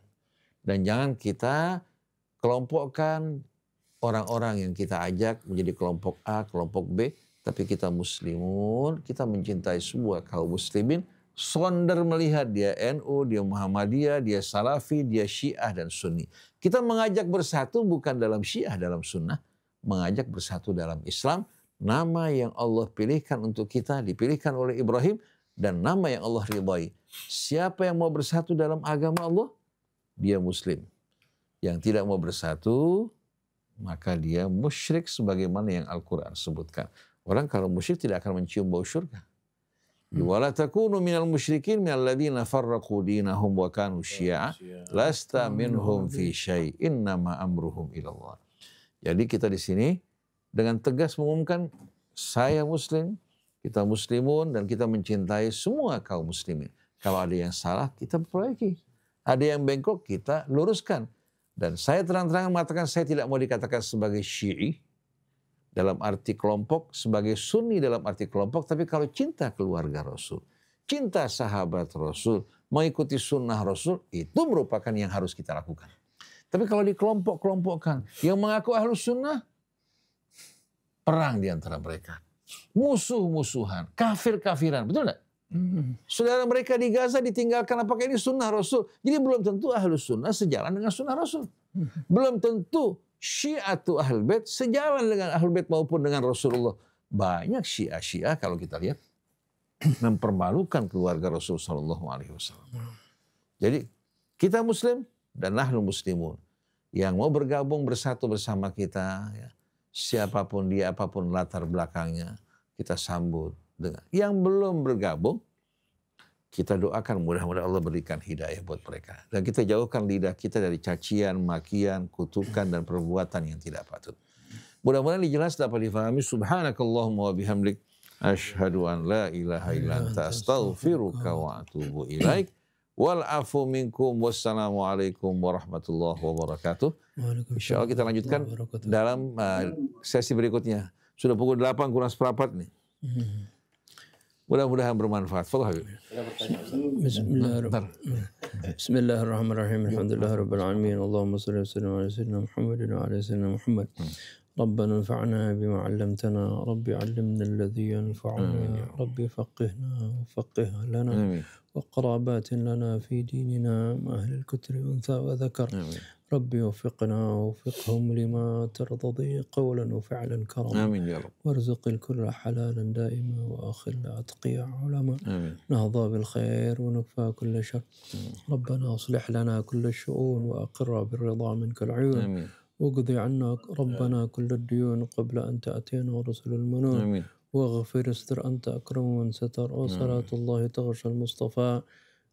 Dan jangan kita kelompokkan orang-orang yang kita ajak menjadi kelompok A, kelompok B, tapi kita muslimun, kita mencintai semua kaum muslimin, sonder melihat dia NU, dia Muhammadiyah, dia Salafi, dia Syiah dan Sunni. Kita mengajak bersatu bukan dalam Syiah, dalam Sunnah, mengajak bersatu dalam Islam. Nama yang Allah pilihkan untuk kita dipilihkan oleh Ibrahim dan nama yang Allah ridhai. Siapa yang mau bersatu dalam agama Allah, dia muslim. Yang tidak mau bersatu, maka dia musyrik sebagaimana yang Al-Quran sebutkan. Orang kalau musyrik tidak akan mencium bau syurga. Wala takunu minal musyrikin minal ladzina farraqu dinahum wa kanu syi'a lasta minhum fi syai' innama amruhum ilallah. Jadi kita di sini dengan tegas mengumumkan saya muslim, kita muslimun dan kita mencintai semua kaum muslimin. Kalau ada yang salah kita perbaiki. Ada yang bengkok kita luruskan. Dan saya terang-terangan mengatakan saya tidak mau dikatakan sebagai Syi'i dalam arti kelompok, sebagai Sunni dalam arti kelompok, tapi kalau cinta keluarga Rasul, cinta sahabat Rasul, mengikuti sunnah Rasul, itu merupakan yang harus kita lakukan. Tapi kalau dikelompok-kelompokkan, yang mengaku ahlus sunnah, perang di antara mereka. Musuh-musuhan, kafir-kafiran, betul enggak? Saudara mereka di Gaza ditinggalkan, apakah ini sunnah Rasul? Jadi belum tentu ahlus sunnah sejalan dengan sunnah Rasul. Belum tentu Syiatu Ahlul Bait sejalan dengan Ahlul Bait maupun dengan Rasulullah. Banyak Syiah kalau kita lihat mempermalukan keluarga Rasul sallallahu alaihi wasallam. Jadi kita muslim dan nahnu muslimun yang mau bergabung bersatu bersama kita, ya, siapapun dia, apapun latar belakangnya, kita sambut dengan. Yang belum bergabung, kita doakan mudah-mudahan Allah berikan hidayah buat mereka. Dan kita jauhkan lidah kita dari cacian, makian, kutukan, dan perbuatan yang tidak patut. Mudah-mudahan jelas dapat difahami. Subhanakallahumma wa bihamdik. Asyhadu an la ilaha illa anta astaghfiruka wa atubu ilaik. Wal afu minkum. Wassalamualaikum warahmatullahi wabarakatuh. InsyaAllah kita lanjutkan dalam sesi berikutnya. Sudah pukul 8 kurang seperempat nih. Mudah-mudahan bermanfaat. Bismillahirrahmanirrahim. Alhamdulillahirabbil alamin. Allahumma shalli wa sallim ala sayyidina Muhammadin wa ala sayyidina Muhammad. ربنا انفعنا بما علمتنا ربي علمنا الذي ينفعنا ربي فقهنا وفقه لنا وقرابات لنا في ديننا مع أهل الكتر أنثى وذكر ربي وفقنا ووفقهم لما ترتضي قولا وفعلا كرما آمين يا رب. وارزق الكل حلالا دائما وآخر أتقياء علماء نهضى بالخير ونكفى كل شر ربنا أصلح لنا كل الشؤون وأقر بالرضا منك العيون واقضي عنا ربنا كل الديون قبل أن تأتينا رسل المنون واغفر استر أنت أكرم من ستر وصلاة الله تغشى المصطفى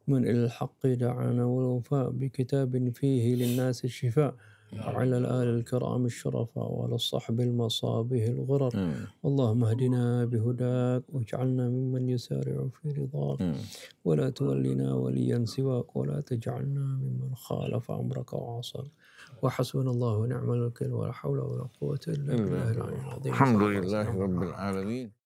من إلى الحق دعانا والوفاء بكتاب فيه للناس الشفاء وعلى الآل الكرام الشرفاء وعلى الصحب المصابه الغرر اللهم اهدنا بهداك واجعلنا ممن يسارع في رضاك ولا تولنا وليا سواك ولا تجعلنا ممن خالف أمرك وعصاك وحسبنا الله ونعم الوكيل ولا حول ولا قوة إلا بالله العلي العظيم. الحمد لله رب العالمين.